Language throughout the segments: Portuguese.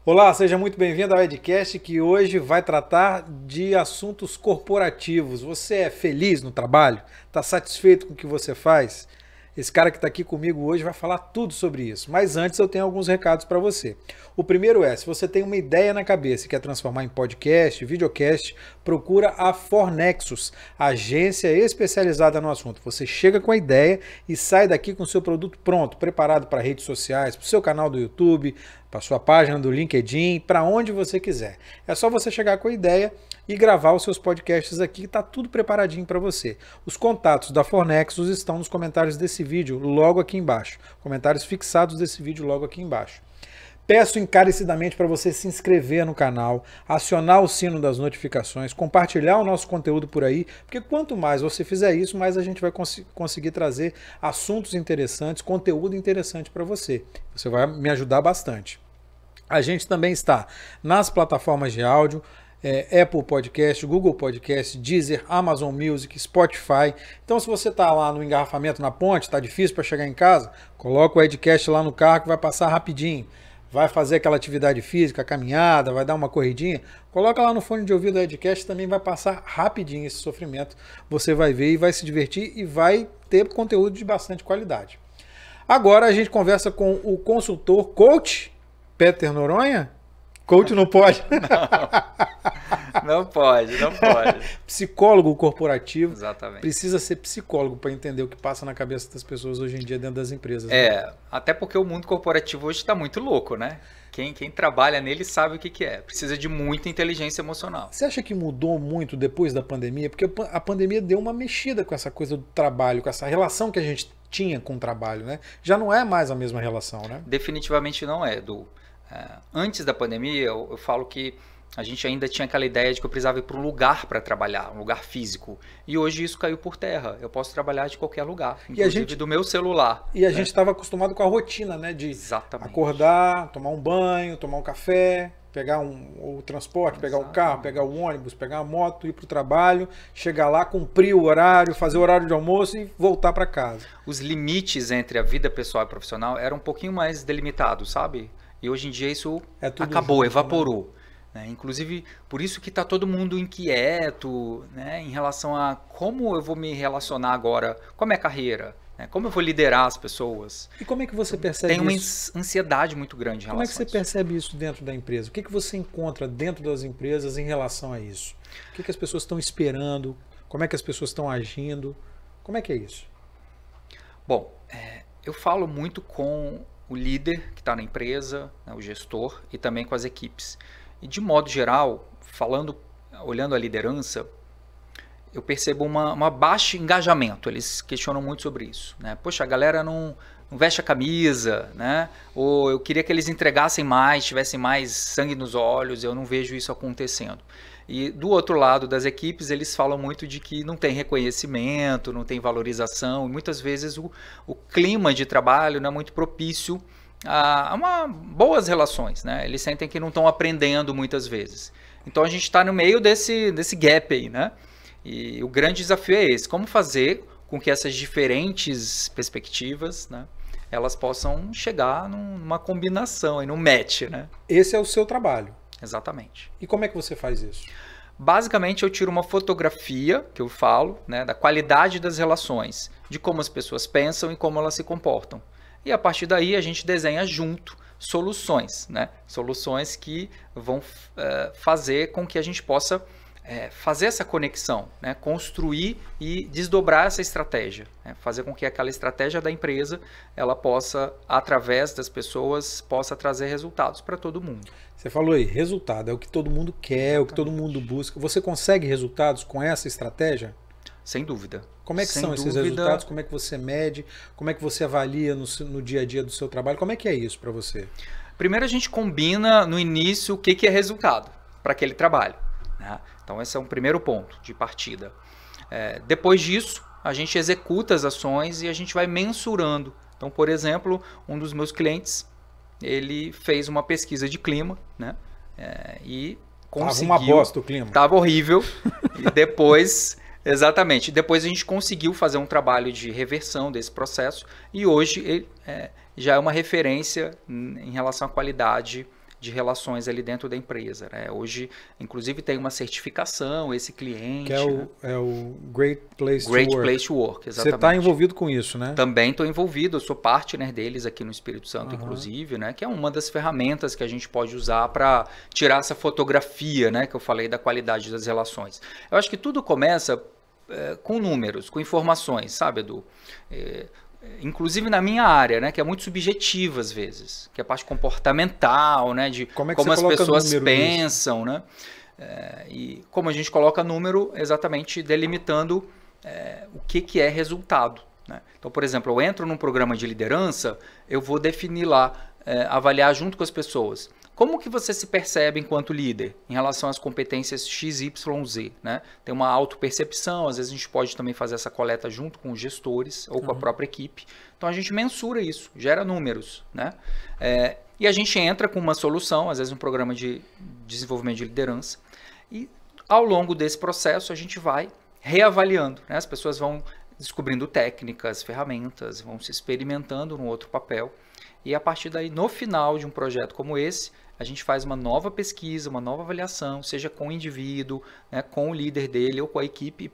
Olá, seja muito bem-vindo ao Edcast, que hoje vai tratar de assuntos corporativos. Você é feliz no trabalho? Está satisfeito com o que você faz? Esse cara que está aqui comigo hoje vai falar tudo sobre isso. Mas antes eu tenho alguns recados para você. O primeiro é, se você tem uma ideia na cabeça e quer transformar em podcast, videocast, procura a Fornexus, agência especializada no assunto. Você chega com a ideia e sai daqui com o seu produto pronto, preparado para redes sociais, para o seu canal do YouTube, para sua página do LinkedIn, para onde você quiser. É só você chegar com a ideia e gravar os seus podcasts aqui, está tudo preparadinho para você. Os contatos da Fornexus estão nos comentários desse vídeo, logo aqui embaixo. Comentários fixados desse vídeo logo aqui embaixo. Peço encarecidamente para você se inscrever no canal, acionar o sino das notificações, compartilhar o nosso conteúdo por aí, porque quanto mais você fizer isso, mais a gente vai conseguir trazer assuntos interessantes, conteúdo interessante para você. Você vai me ajudar bastante. A gente também está nas plataformas de áudio, Apple Podcast, Google Podcast, Deezer, Amazon Music, Spotify. Então, se você está lá no engarrafamento na ponte, está difícil para chegar em casa, coloca o Edcast lá no carro que vai passar rapidinho. Vai fazer aquela atividade física, caminhada, vai dar uma corridinha, coloca lá no fone de ouvido do Edcast, também vai passar rapidinho esse sofrimento. Você vai ver e vai se divertir e vai ter conteúdo de bastante qualidade. Agora a gente conversa com o consultor coach Peter Noronha. Coach não pode. Não pode, não pode. Psicólogo corporativo. Exatamente. Precisa ser psicólogo para entender o que passa na cabeça das pessoas hoje em dia dentro das empresas. Né? Até porque o mundo corporativo hoje está muito louco, né? Quem trabalha nele sabe o que é. Precisa de muita inteligência emocional. Você acha que mudou muito depois da pandemia? Porque a pandemia deu uma mexida com essa coisa do trabalho, com essa relação que a gente tinha com o trabalho, né? Já não é mais a mesma relação, né? Definitivamente não é, Edu. Antes da pandemia, eu falo que a gente ainda tinha aquela ideia de que eu precisava ir para um lugar para trabalhar, um lugar físico. E hoje isso caiu por terra. Eu posso trabalhar de qualquer lugar, inclusive do meu celular. E a gente estava acostumado com a rotina, né? De acordar, tomar um banho, tomar um café, pegar o transporte, pegar o carro, pegar o ônibus, pegar a moto, ir para o trabalho, chegar lá, cumprir o horário, fazer o horário de almoço e voltar para casa. Os limites entre a vida pessoal e profissional eram um pouquinho mais delimitados, sabe? E hoje em dia isso acabou, junto, evaporou. Né? Inclusive, por isso que está todo mundo inquieto, né? Em relação a como eu vou me relacionar agora com a minha carreira, né? Como eu vou liderar as pessoas. E como é que você percebe isso? Tem uma ansiedade muito grande em relação a isso. Como é que você percebe isso dentro da empresa? O que você encontra dentro das empresas em relação a isso? O que as pessoas estão esperando? Como é que as pessoas estão agindo? Como é que é isso? Bom, eu falo muito com o líder que está na empresa, né, o gestor, e também com as equipes. E de modo geral, olhando a liderança, eu percebo uma baixo engajamento. Eles questionam muito sobre isso. Né? Poxa, a galera não veste a camisa, né? Ou eu queria que eles entregassem mais, tivessem mais sangue nos olhos, eu não vejo isso acontecendo. E do outro lado das equipes, eles falam muito de que não tem reconhecimento, não tem valorização, e muitas vezes o clima de trabalho não é muito propício a boas relações, né? Eles sentem que não estão aprendendo muitas vezes. Então a gente está no meio desse gap aí, né? E o grande desafio é esse, como fazer com que essas diferentes perspectivas, né, elas possam chegar numa combinação, num match, né? Esse é o seu trabalho. Exatamente. E como é que você faz isso? Basicamente, eu tiro uma fotografia, que eu falo, né, da qualidade das relações, de como as pessoas pensam e como elas se comportam. E a partir daí, a gente desenha junto soluções, né? Soluções que vão fazer com que a gente possa fazer essa conexão, né? Construir e desdobrar essa estratégia, né? Fazer com que aquela estratégia da empresa ela possa, através das pessoas, possa trazer resultados para todo mundo. Você falou aí, resultado é o que todo mundo quer, exatamente, o que todo mundo busca. Você consegue resultados com essa estratégia? Sem dúvida. Como é que são esses resultados? Como é que você mede? Como é que você avalia no dia a dia do seu trabalho? Como é que é isso para você? Primeiro a gente combina no início o que é resultado para aquele trabalho, né? Então esse é um primeiro ponto de partida. Depois disso, a gente executa as ações e a gente vai mensurando. Então, por exemplo, um dos meus clientes, ele fez uma pesquisa de clima, né? E conseguiu... Tava uma bosta o clima. Tava horrível. E depois... Exatamente. Depois a gente conseguiu fazer um trabalho de reversão desse processo e hoje ele já é uma referência em relação à qualidade de relações ali dentro da empresa, né? Hoje, inclusive, tem uma certificação, esse cliente. Que é o Great Place to Great Work. Place to Work, Você exatamente. está envolvido com isso, né? Também estou envolvido, eu sou partner deles aqui no Espírito Santo, inclusive, né? Que é uma das ferramentas que a gente pode usar para tirar essa fotografia, né? Que eu falei da qualidade das relações. Eu acho que tudo começa com números, com informações, sabe, Edu? Inclusive na minha área, né, que é muito subjetiva às vezes, que é a parte comportamental, né, de como as pessoas pensam, né, e como a gente coloca número exatamente delimitando o que é resultado, né? Então, por exemplo, eu entro num programa de liderança, eu vou definir lá, avaliar junto com as pessoas. Como que você se percebe enquanto líder em relação às competências X, Y, Z, né? Tem uma autopercepção, às vezes a gente pode também fazer essa coleta junto com os gestores ou com a própria equipe. Então a gente mensura isso, gera números, né? E a gente entra com uma solução, às vezes um programa de desenvolvimento de liderança, e ao longo desse processo a gente vai reavaliando, né? As pessoas vão descobrindo técnicas, ferramentas, vão se experimentando num outro papel. E a partir daí, no final de um projeto como esse, a gente faz uma nova pesquisa, uma nova avaliação, seja com o indivíduo, né, com o líder dele ou com a equipe,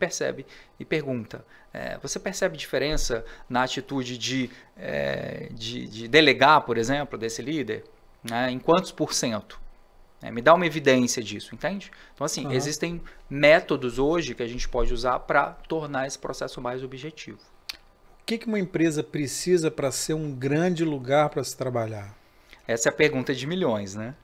e pergunta, você percebe diferença na atitude de delegar, por exemplo, desse líder? Né, em quantos % me dá uma evidência disso, entende? Então, assim, existem métodos hoje que a gente pode usar para tornar esse processo mais objetivo. O que uma empresa precisa para ser um grande lugar para se trabalhar? Essa é a pergunta de milhões, né?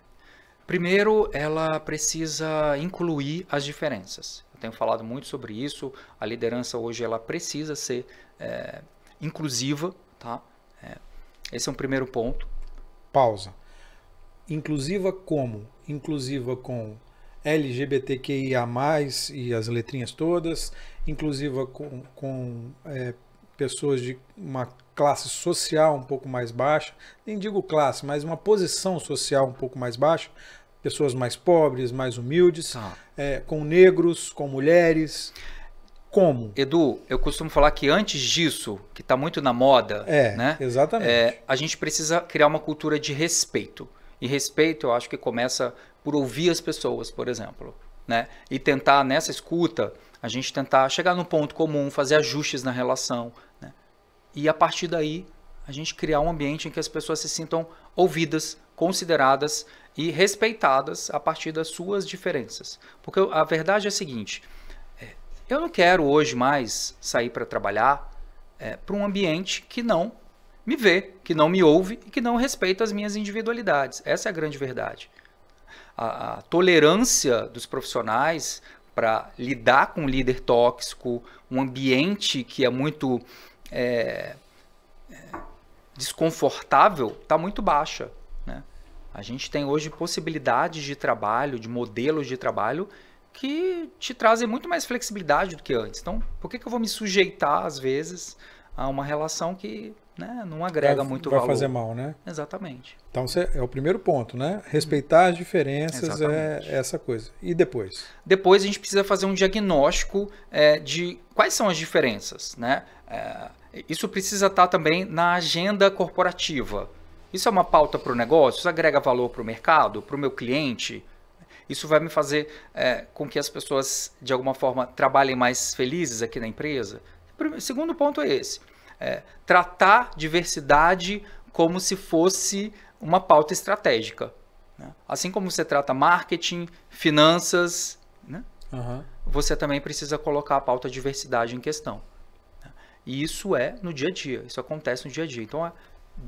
Primeiro, ela precisa incluir as diferenças. Eu tenho falado muito sobre isso. A liderança hoje ela precisa ser inclusiva, tá? Esse é um primeiro ponto. Pausa. Inclusiva como? Inclusiva com LGBTQIA+, e as letrinhas todas, inclusiva com pessoas de uma classe social um pouco mais baixa, nem digo classe, mas uma posição social um pouco mais baixa, pessoas mais pobres, mais humildes, com negros, com mulheres. Como? Edu, eu costumo falar que antes disso, que está muito na moda, né? Exatamente. A gente precisa criar uma cultura de respeito. E respeito, eu acho que começa por ouvir as pessoas, por exemplo, né? E tentar, nessa escuta, a gente tentar chegar num ponto comum, fazer ajustes na relação, né? E a partir daí, a gente criar um ambiente em que as pessoas se sintam ouvidas, consideradas e respeitadas a partir das suas diferenças. Porque a verdade é a seguinte, eu não quero hoje mais sair para trabalhar para um ambiente que não me vê, que não me ouve e que não respeita as minhas individualidades. Essa é a grande verdade. A tolerância dos profissionais para lidar com um líder tóxico, um ambiente que é muito desconfortável, está muito baixa, né? A gente tem hoje possibilidades de trabalho, de modelos de trabalho que te trazem muito mais flexibilidade do que antes. Então, por que eu vou me sujeitar, às vezes, a uma relação que, né, não agrega muito valor? Vai fazer mal, né? Exatamente. Então, é o primeiro ponto, né? Respeitar as diferenças. Exatamente. É essa coisa. E depois? Depois a gente precisa fazer um diagnóstico de quais são as diferenças, né? Isso precisa estar também na agenda corporativa. Isso é uma pauta para o negócio? Isso agrega valor para o mercado, para o meu cliente? Isso vai me fazer com que as pessoas, de alguma forma, trabalhem mais felizes aqui na empresa? O segundo ponto é esse. Tratar diversidade como se fosse uma pauta estratégica, né? Assim como você trata marketing, finanças, né? Você também precisa colocar a pauta diversidade em questão. E isso é no dia a dia, isso acontece no dia a dia. Então,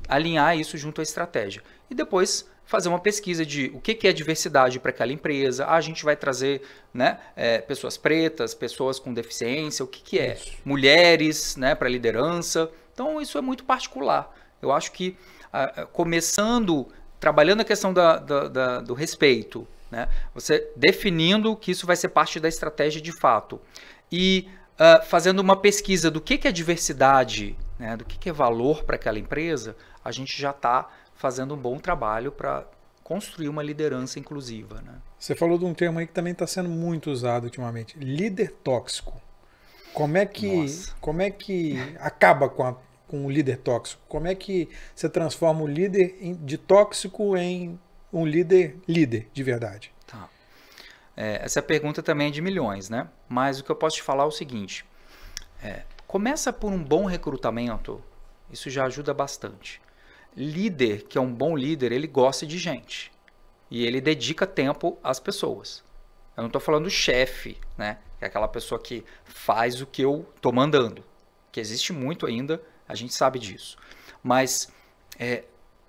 alinhar isso junto à estratégia. E depois fazer uma pesquisa de o que é diversidade para aquela empresa. A gente vai trazer, né, pessoas pretas, pessoas com deficiência, o que é mulheres, né, para liderança. Então, isso é muito particular. Eu acho que trabalhando a questão do respeito, né, você definindo que isso vai ser parte da estratégia de fato e fazendo uma pesquisa do que é diversidade, né, do que é valor para aquela empresa, a gente já está fazendo um bom trabalho para construir uma liderança inclusiva, né? Você falou de um termo aí que também está sendo muito usado ultimamente, líder tóxico. Como é que acaba com o líder tóxico? Como é que você transforma o líder de tóxico em um líder de verdade? Tá. Essa pergunta também é de milhões, né? Mas o que eu posso te falar é o seguinte. Começa por um bom recrutamento, isso já ajuda bastante. Líder, que é um bom líder, ele gosta de gente. E ele dedica tempo às pessoas. Eu não estou falando chefe, né? Que é aquela pessoa que faz o que eu estou mandando. Que existe muito ainda, a gente sabe disso. Mas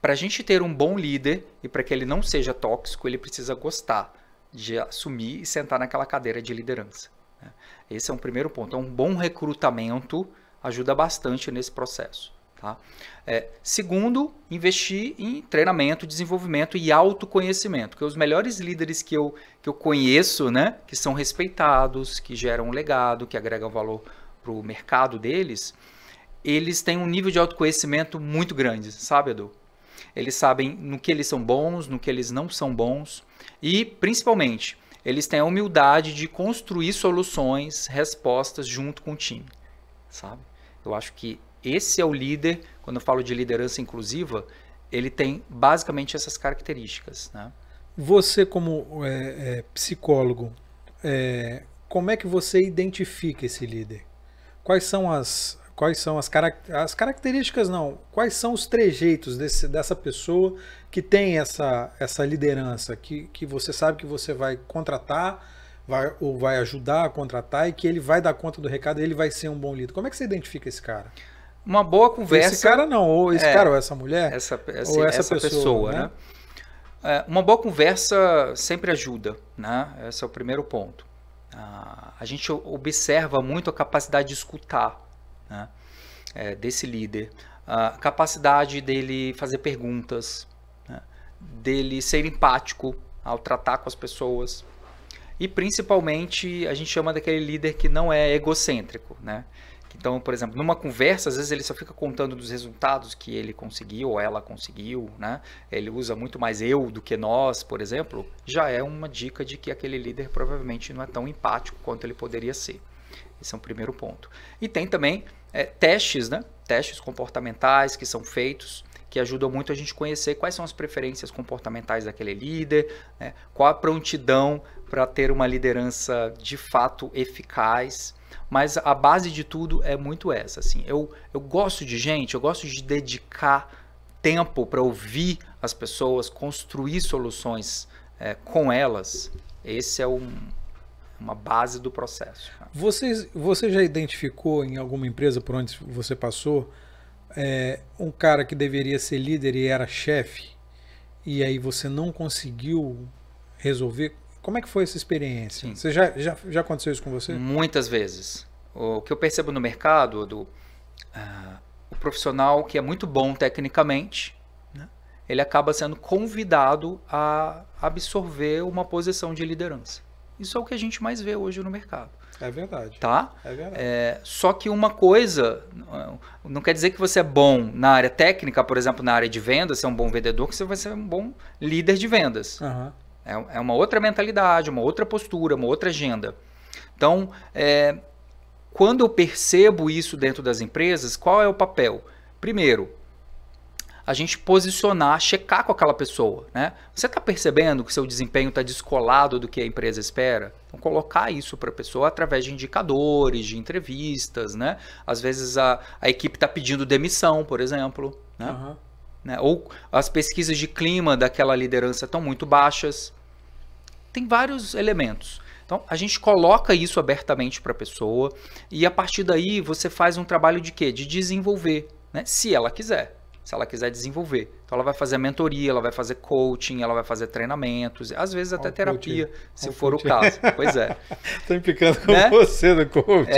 para a gente ter um bom líder e para que ele não seja tóxico, ele precisa gostar de assumir e sentar naquela cadeira de liderança. Né? Esse é um primeiro ponto. Um bom recrutamento ajuda bastante nesse processo. Tá? Segundo, investir em treinamento, desenvolvimento e autoconhecimento. Porque os melhores líderes que eu conheço, né, que são respeitados, que geram um legado, que agregam valor para o mercado deles, eles têm um nível de autoconhecimento muito grande, sabe, Edu? Eles sabem no que eles são bons, no que eles não são bons e, principalmente, eles têm a humildade de construir soluções, respostas junto com o time, sabe? Eu acho que esse é o líder, quando eu falo de liderança inclusiva, ele tem basicamente essas características, né? Você como psicólogo, como é que você identifica esse líder? Quais são as características, não? Quais são os trejeitos dessa pessoa que tem essa liderança, que você sabe que você vai contratar, ou vai ajudar a contratar e que ele vai dar conta do recado e ele vai ser um bom líder? Como é que você identifica esse cara? Uma boa conversa... Esse cara não, ou esse cara ou essa mulher, ou essa pessoa, né? Uma boa conversa sempre ajuda, né? Esse é o primeiro ponto. A gente observa muito a capacidade de escutar, né, desse líder, a capacidade dele fazer perguntas, né, dele ser empático ao tratar com as pessoas e principalmente a gente chama daquele líder que não é egocêntrico, né? Então, por exemplo, numa conversa, às vezes ele só fica contando dos resultados que ele conseguiu ou ela conseguiu, né? Ele usa muito mais eu do que nós, por exemplo, já é uma dica de que aquele líder provavelmente não é tão empático quanto ele poderia ser. Esse é um primeiro ponto. E tem também testes, né? Testes comportamentais que são feitos, que ajudam muito a gente conhecer quais são as preferências comportamentais daquele líder, né? Qual a prontidão para ter uma liderança de fato eficaz. Mas a base de tudo é muito essa. Assim, eu gosto de gente, eu gosto de dedicar tempo para ouvir as pessoas, construir soluções com elas. Esse é uma base do processo. Você já identificou em alguma empresa por onde você passou um cara que deveria ser líder e era chefe e aí você não conseguiu resolver? Como é que foi essa experiência? Sim. Você já aconteceu isso com você? Muitas vezes. O que eu percebo no mercado, o profissional que é muito bom tecnicamente, né, ele acaba sendo convidado a absorver uma posição de liderança. Isso é o que a gente mais vê hoje no mercado. É verdade. Tá? É verdade. Só que uma coisa, não quer dizer que você é bom na área técnica, por exemplo, na área de vendas, você é um bom vendedor, que você vai ser um bom líder de vendas. Uhum. É uma outra mentalidade, uma outra postura, uma outra agenda. Então, quando eu percebo isso dentro das empresas, qual é o papel? Primeiro, a gente posicionar, checar com aquela pessoa, né? Você está percebendo que seu desempenho está descolado do que a empresa espera? Então, colocar isso para a pessoa através de indicadores, de entrevistas, né? Às vezes a equipe está pedindo demissão, por exemplo, né? Uhum. Né? Ou as pesquisas de clima daquela liderança estão muito baixas. Tem vários elementos. Então, a gente coloca isso abertamente para a pessoa e a partir daí você faz um trabalho de quê? De desenvolver, né? Se ela quiser. Se ela quiser desenvolver. Então, ela vai fazer mentoria, ela vai fazer coaching, ela vai fazer treinamentos, às vezes até terapia, se for o caso. Pois é. Estou implicando com você no coaching.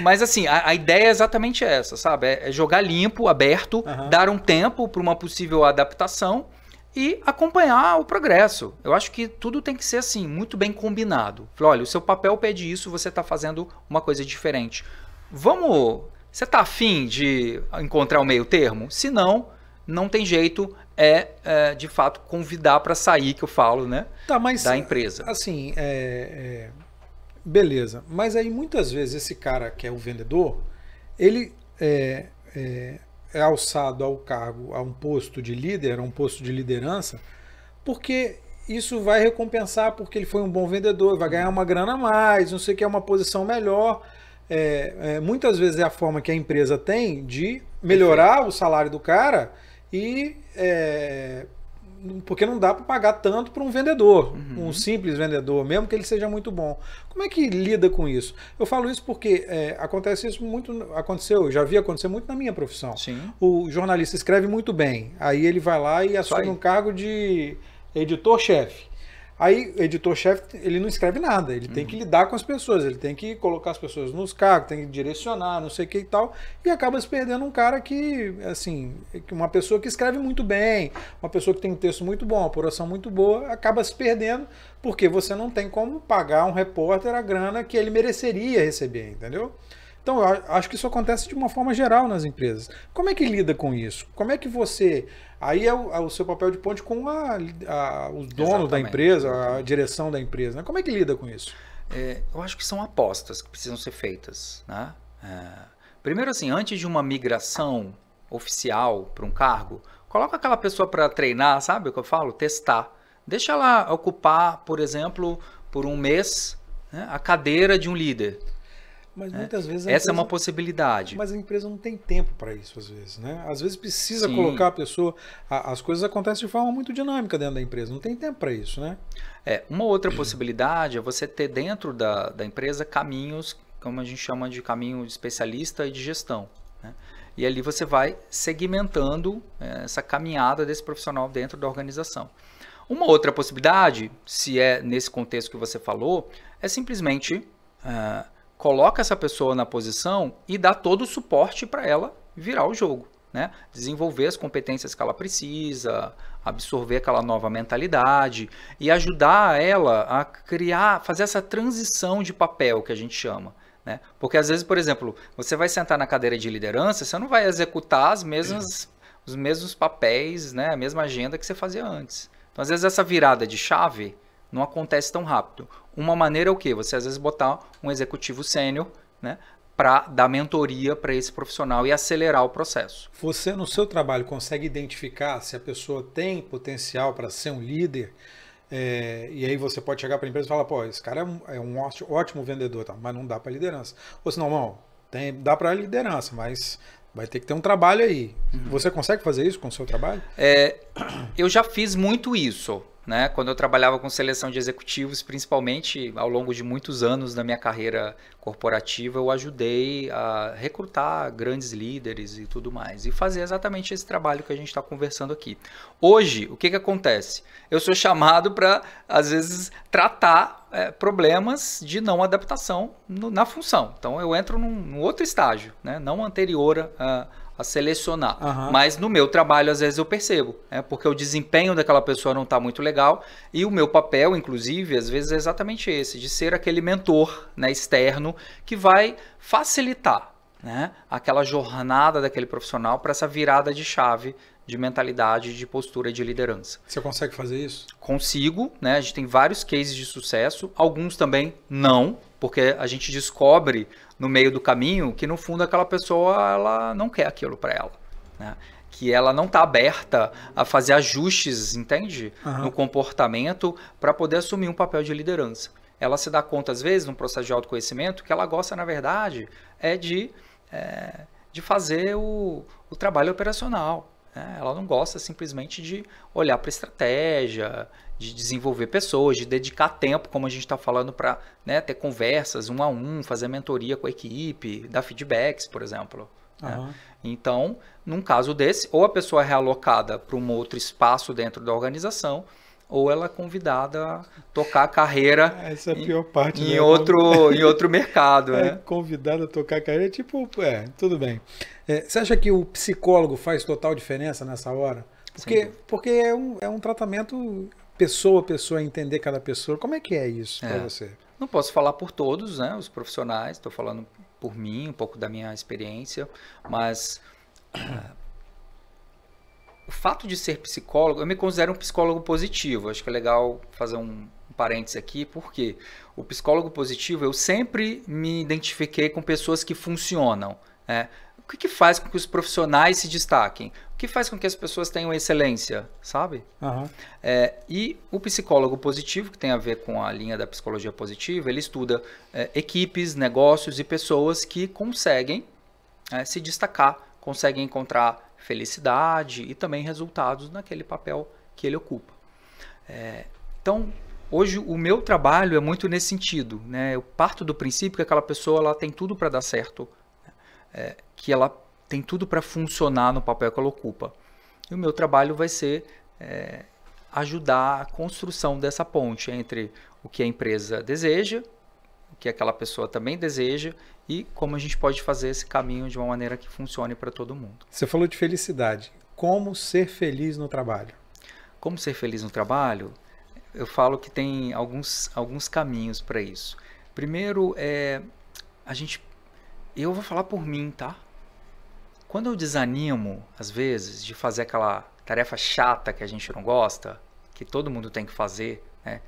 Mas assim, a ideia é exatamente essa, sabe? É jogar limpo, aberto, dar um tempo para uma possível adaptação e acompanhar o progresso. Eu acho que tudo tem que ser assim, muito bem combinado. Olha, o seu papel pede isso, você está fazendo uma coisa diferente. Você está afim de encontrar o meio termo? Se não, não tem jeito, de fato convidar para sair, que eu falo, né? Tá, mas, da empresa. Assim, beleza. Mas aí muitas vezes esse cara que é o vendedor, ele é alçado ao cargo, a um posto de líder, a um posto de liderança, porque isso vai recompensar porque ele foi um bom vendedor, vai ganhar uma grana a mais, não sei o que, é uma posição melhor. Muitas vezes é a forma que a empresa tem de melhorar o salário do cara e porque não dá para pagar tanto para um vendedor, um simples vendedor, mesmo que ele seja muito bom. Como é que lida com isso? Eu falo isso porque acontece isso muito, já vi acontecer muito na minha profissão. Sim. O jornalista escreve muito bem, aí ele vai lá e assume um cargo de editor-chefe. Aí, editor-chefe, ele não escreve nada, ele tem que lidar com as pessoas, ele tem que colocar as pessoas nos cargos, tem que direcionar, não sei o que e tal, e acaba se perdendo um cara que, assim, uma pessoa que escreve muito bem, uma pessoa que tem um texto muito bom, uma apuração muito boa, acaba se perdendo porque você não tem como pagar um repórter a grana que ele mereceria receber, entendeu? Então, eu acho que isso acontece de uma forma geral nas empresas. Como é que lida com isso? Como é que você... Aí é o seu papel de ponte com os donos da empresa, a direção da empresa. Né? Como é que lida com isso? Eu acho que são apostas que precisam ser feitas. Né? Primeiro, assim, antes de uma migração oficial para um cargo, coloca aquela pessoa para treinar, sabe o que eu falo? Testar. Deixa ela ocupar, por exemplo, por um mês, né, a cadeira de um líder. Mas muitas vezes essa é uma possibilidade. Mas a empresa não tem tempo para isso, às vezes, né? Às vezes precisa colocar a pessoa... As coisas acontecem de forma muito dinâmica dentro da empresa. Não tem tempo para isso, né? Uma outra possibilidade é você ter dentro da empresa caminhos, como a gente chama de caminho de especialista e de gestão. Né? E ali você vai segmentando essa caminhada desse profissional dentro da organização. Uma outra possibilidade, se é nesse contexto que você falou, é simplesmente... coloca essa pessoa na posição e dá todo o suporte para ela virar o jogo, né? Desenvolver as competências que ela precisa, absorver aquela nova mentalidade e ajudar ela a fazer essa transição de papel que a gente chama, né? Porque às vezes, por exemplo, você vai sentar na cadeira de liderança, você não vai executar os mesmos papéis, né? A mesma agenda que você fazia antes. Então, às vezes, essa virada de chave não acontece tão rápido. Uma maneira é o quê? Você às vezes botar um executivo sênior, né, para dar mentoria para esse profissional e acelerar o processo. Você no seu trabalho consegue identificar se a pessoa tem potencial para ser um líder? E aí você pode chegar para a empresa e falar, pô, esse cara é um ótimo vendedor, tá? Mas não dá para liderança. Ou senão, não, dá para liderança, mas vai ter que ter um trabalho aí. Você consegue fazer isso com o seu trabalho? Eu já fiz muito isso. Né? Quando eu trabalhava com seleção de executivos, principalmente ao longo de muitos anos da minha carreira corporativa, eu ajudei a recrutar grandes líderes e tudo mais. E fazer exatamente esse trabalho que a gente está conversando aqui. Hoje, o que acontece? Eu sou chamado para, às vezes, tratar problemas de não adaptação na função. Então, eu entro num outro estágio, né? Não anterior a selecionar. Mas no meu trabalho, às vezes, eu percebo, né? Porque o desempenho daquela pessoa não está muito legal e o meu papel, inclusive, às vezes é exatamente esse, de ser aquele mentor, né, externo que vai facilitar, né, aquela jornada daquele profissional para essa virada de chave de mentalidade, de postura de liderança. Você consegue fazer isso? Consigo, né? A gente tem vários cases de sucesso, alguns também não, porque a gente descobre no meio do caminho que no fundo aquela pessoa ela não quer aquilo para ela, né? Que ela não está aberta a fazer ajustes, entende? No comportamento para poder assumir um papel de liderança. Ela se dá conta às vezes no processo de autoconhecimento que ela gosta na verdade de fazer o trabalho operacional. Ela não gosta simplesmente de olhar para a estratégia, de desenvolver pessoas, de dedicar tempo, como a gente está falando, para, né, ter conversas 1 a 1, fazer mentoria com a equipe, dar feedbacks, por exemplo. Né? Então, num caso desse, ou a pessoa é realocada para um outro espaço dentro da organização, ou ela é convidada a tocar a carreira essa é a pior parte, em outro mercado. Né? Convidada a tocar a carreira, tipo, tudo bem. Você acha que o psicólogo faz total diferença nessa hora? Porque é um tratamento pessoa a pessoa, entender cada pessoa. Como é que é isso para você? Não posso falar por todos, né, os profissionais, estou falando por mim, um pouco da minha experiência, mas... O fato de ser psicólogo, eu me considero um psicólogo positivo. Acho que é legal fazer um parênteses aqui, porque o psicólogo positivo, eu sempre me identifiquei com pessoas que funcionam. que faz com que os profissionais se destaquem? O que faz com que as pessoas tenham excelência, sabe? Uhum. E o psicólogo positivo, que tem a ver com a linha da psicologia positiva, ele estuda equipes, negócios e pessoas que conseguem se destacar, conseguem encontrar felicidade e também resultados naquele papel que ele ocupa. Então, hoje o meu trabalho é muito nesse sentido, né? Eu parto do princípio que aquela pessoa ela tem tudo para dar certo, que ela tem tudo para funcionar no papel que ela ocupa. E o meu trabalho vai ser ajudar a construção dessa ponte entre o que a empresa deseja, o que aquela pessoa também deseja e como a gente pode fazer esse caminho de uma maneira que funcione para todo mundo. Você falou de felicidade. Como ser feliz no trabalho? Como ser feliz no trabalho? Eu falo que tem alguns caminhos para isso. Primeiro, eu vou falar por mim, tá? Quando eu desanimo, às vezes, de fazer aquela tarefa chata que a gente não gosta, que todo mundo tem que fazer, né?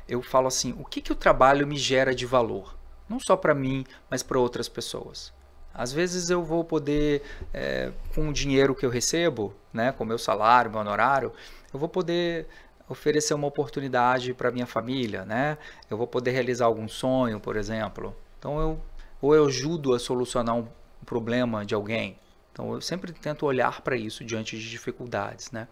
Eu falo assim, o que o trabalho me gera de valor? Não só para mim, mas para outras pessoas. Às vezes eu vou poder, com o dinheiro que eu recebo, né, com o meu salário, meu honorário, eu vou poder oferecer uma oportunidade para minha família, né? Eu vou poder realizar algum sonho, por exemplo. Então, eu ajudo a solucionar um problema de alguém. Então, eu sempre tento olhar para isso diante de dificuldades, né?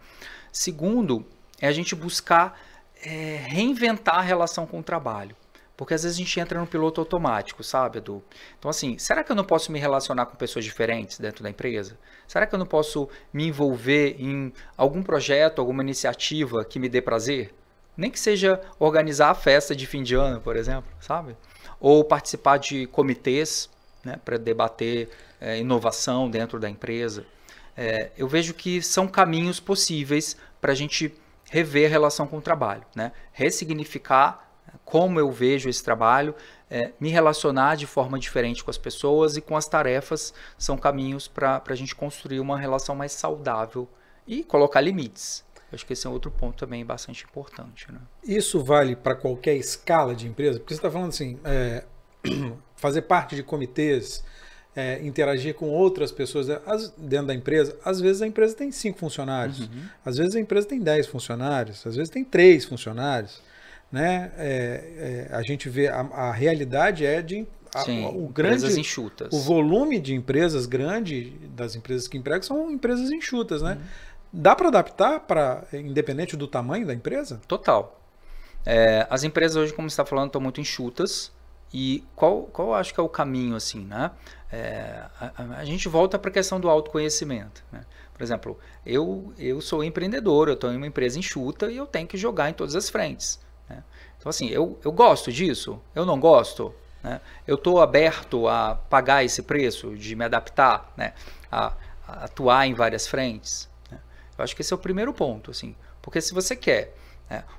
Segundo, é a gente buscar reinventar a relação com o trabalho. Porque às vezes a gente entra no piloto automático, sabe, Edu? Então, assim, será que eu não posso me relacionar com pessoas diferentes dentro da empresa? Será que eu não posso me envolver em algum projeto, alguma iniciativa que me dê prazer? Nem que seja organizar a festa de fim de ano, por exemplo, sabe? Ou participar de comitês, né, para debater inovação dentro da empresa. Eu vejo que são caminhos possíveis para a gente rever a relação com o trabalho, né? Ressignificar como eu vejo esse trabalho, me relacionar de forma diferente com as pessoas e com as tarefas são caminhos para a gente construir uma relação mais saudável e colocar limites. Eu acho que esse é outro ponto também bastante importante, né? Isso vale para qualquer escala de empresa? Porque você está falando assim, fazer parte de comitês, interagir com outras pessoas dentro da empresa. Às vezes a empresa tem 5 funcionários, às vezes a empresa tem 10 funcionários, às vezes tem 3 funcionários. Né? A gente vê a realidade empresas enxutas. O volume de empresas grande das empresas que empregam são empresas enxutas, né? Dá para adaptar independente do tamanho da empresa? Total. As empresas hoje, como você está falando, estão muito enxutas. E qual eu acho que é o caminho, assim, né? A gente volta para a questão do autoconhecimento, né? Por exemplo, eu sou empreendedor, eu estou em uma empresa enxuta e eu tenho que jogar em todas as frentes. Então, assim, eu gosto disso? Eu não gosto? Né? Eu estou aberto a pagar esse preço, de me adaptar, né? a atuar em várias frentes? Né? Eu acho que esse é o primeiro ponto, assim, porque se você quer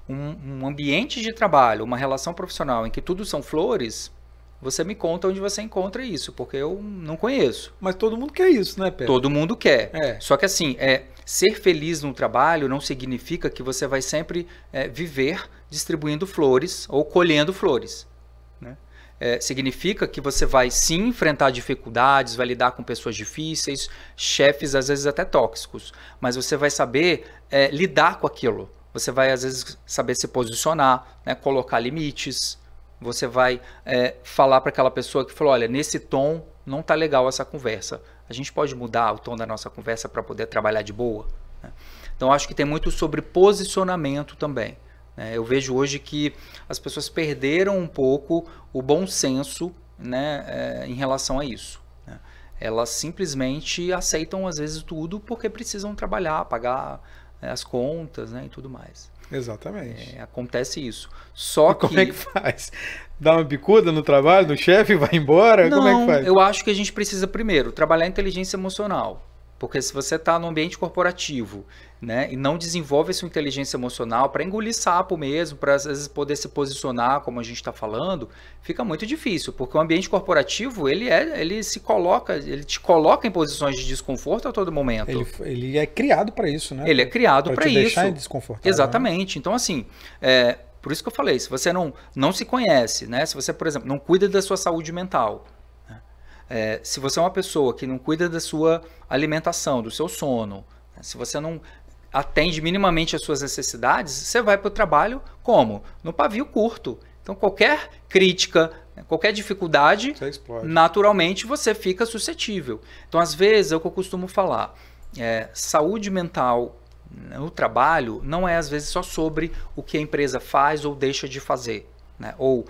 um ambiente de trabalho, uma relação profissional em que tudo são flores, você me conta onde você encontra isso, porque eu não conheço. Mas todo mundo quer isso, né, Pedro? Todo mundo quer. Só que assim, ser feliz no trabalho não significa que você vai sempre viver distribuindo flores ou colhendo flores. Né? Significa que você vai sim enfrentar dificuldades, vai lidar com pessoas difíceis, chefes às vezes até tóxicos, mas você vai saber lidar com aquilo. Você vai às vezes saber se posicionar, né? Colocar limites. Você vai falar para aquela pessoa que falou, olha, nesse tom não tá legal essa conversa. A gente pode mudar o tom da nossa conversa para poder trabalhar de boa? Né? Então, acho que tem muito sobre posicionamento também. Né? Eu vejo hoje que as pessoas perderam um pouco o bom senso, né, em relação a isso. Né? Elas simplesmente aceitam, às vezes, tudo porque precisam trabalhar, pagar as contas, né, e tudo mais. Exatamente. Acontece isso. Só e como é que faz? Dá uma bicuda no trabalho, no chefe, vai embora? Não, como é que faz? Eu acho que a gente precisa primeiro trabalhar a inteligência emocional. Porque se você está no ambiente corporativo, né, e não desenvolve essa inteligência emocional para engolir sapo mesmo, para às vezes poder se posicionar, como a gente está falando, fica muito difícil. Porque o ambiente corporativo, ele te coloca em posições de desconforto a todo momento. Ele é criado para isso, né? Ele é criado para isso. Deixar desconfortável. Exatamente. Né? Então, assim, por isso que eu falei, se você não se conhece, né, se você, por exemplo, não cuida da sua saúde mental, Se você é uma pessoa que não cuida da sua alimentação, do seu sono, se você não atende minimamente às suas necessidades, você vai para o trabalho como? No pavio curto. Então, qualquer crítica, qualquer dificuldade, naturalmente você fica suscetível. Então, às vezes, é o que eu costumo falar. Saúde mental no trabalho não é, às vezes, só sobre o que a empresa faz ou deixa de fazer, né? Ou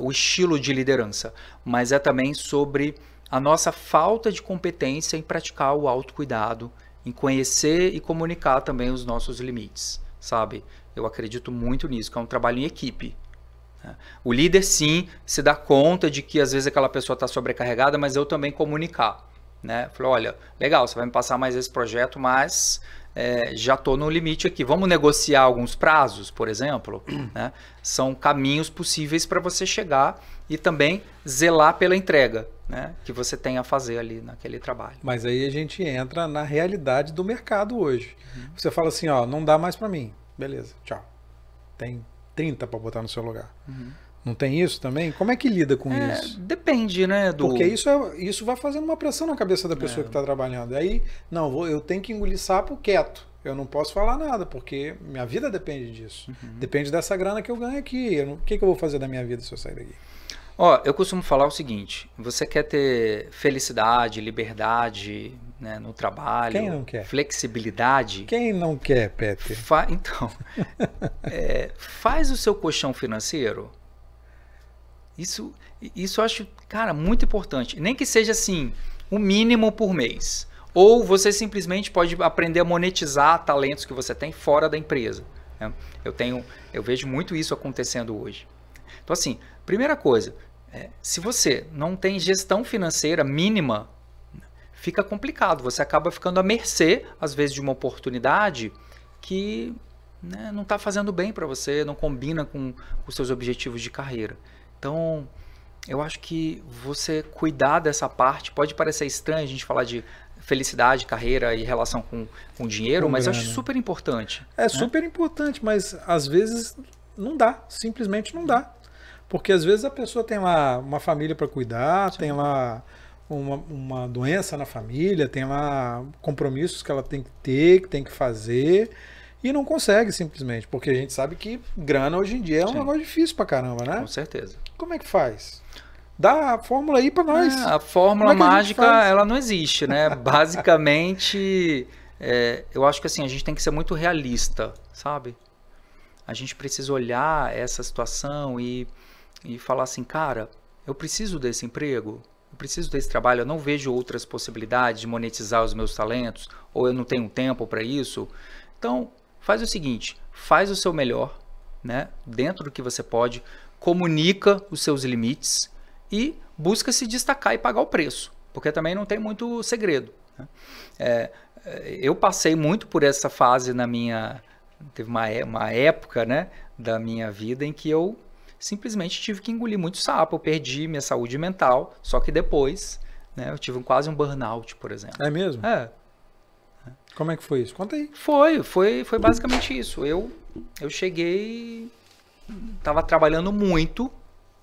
o estilo de liderança, mas é também sobre a nossa falta de competência em praticar o autocuidado, em conhecer e comunicar também os nossos limites, sabe? Eu acredito muito nisso, que é um trabalho em equipe. O líder, sim, se dá conta de que às vezes aquela pessoa está sobrecarregada, mas eu também comunicar, né? Falei, olha, legal, você vai me passar mais esse projeto, mas já estou no limite aqui. Vamos negociar alguns prazos, por exemplo? Né? São caminhos possíveis para você chegar e também zelar pela entrega, né, que você tem a fazer ali naquele trabalho. Mas aí a gente entra na realidade do mercado hoje. Você fala assim, ó, não dá mais para mim. Beleza, tchau. Tem 30 para botar no seu lugar. Não tem isso também? Como é que lida com isso? Depende, né? Porque isso vai fazendo uma pressão na cabeça da pessoa que está trabalhando. Aí, não, eu tenho que engolir sapo quieto. Eu não posso falar nada, porque minha vida depende disso. Depende dessa grana que eu ganho aqui. O que eu vou fazer da minha vida se eu sair daqui? Eu costumo falar o seguinte, você quer ter felicidade, liberdade, né, no trabalho, quem não quer? Flexibilidade. Quem não quer, Peter? Então, faz o seu colchão financeiro. Isso eu acho, cara, muito importante. Nem que seja assim, o mínimo por mês. Ou você simplesmente pode aprender a monetizar talentos que você tem fora da empresa, né? Eu vejo muito isso acontecendo hoje. Então, assim, primeira coisa, se você não tem gestão financeira mínima, fica complicado. Você acaba ficando à mercê, às vezes, de uma oportunidade que, né, não está fazendo bem para você, não combina com os seus objetivos de carreira. Então, eu acho que você cuidar dessa parte, pode parecer estranho a gente falar de felicidade, carreira e relação com dinheiro, mas eu acho super importante. É super importante, mas às vezes não dá, simplesmente não dá. Porque às vezes a pessoa tem lá uma família para cuidar, tem lá uma doença na família, tem lá compromissos que ela tem que ter, que tem que fazer, e não consegue simplesmente, porque a gente sabe que grana hoje em dia é um negócio difícil pra caramba, né? Com certeza. Como é que faz? Dá a fórmula aí pra nós. A fórmula mágica, ela não existe, né? Basicamente, eu acho que assim, a gente tem que ser muito realista, sabe? A gente precisa olhar essa situação e falar assim, cara, eu preciso desse emprego, eu preciso desse trabalho, eu não vejo outras possibilidades de monetizar os meus talentos, ou eu não tenho tempo para isso. Então, faz o seguinte, faz o seu melhor, né, dentro do que você pode, comunica os seus limites e busca se destacar e pagar o preço, porque também não tem muito segredo, né? Eu passei muito por essa fase teve uma época, né, da minha vida em que eu simplesmente tive que engolir muito sapo, eu perdi minha saúde mental, só que depois, né, eu tive quase um burnout, por exemplo. É mesmo? Como é que foi isso? Conta aí. Foi basicamente isso. Eu cheguei, estava trabalhando muito,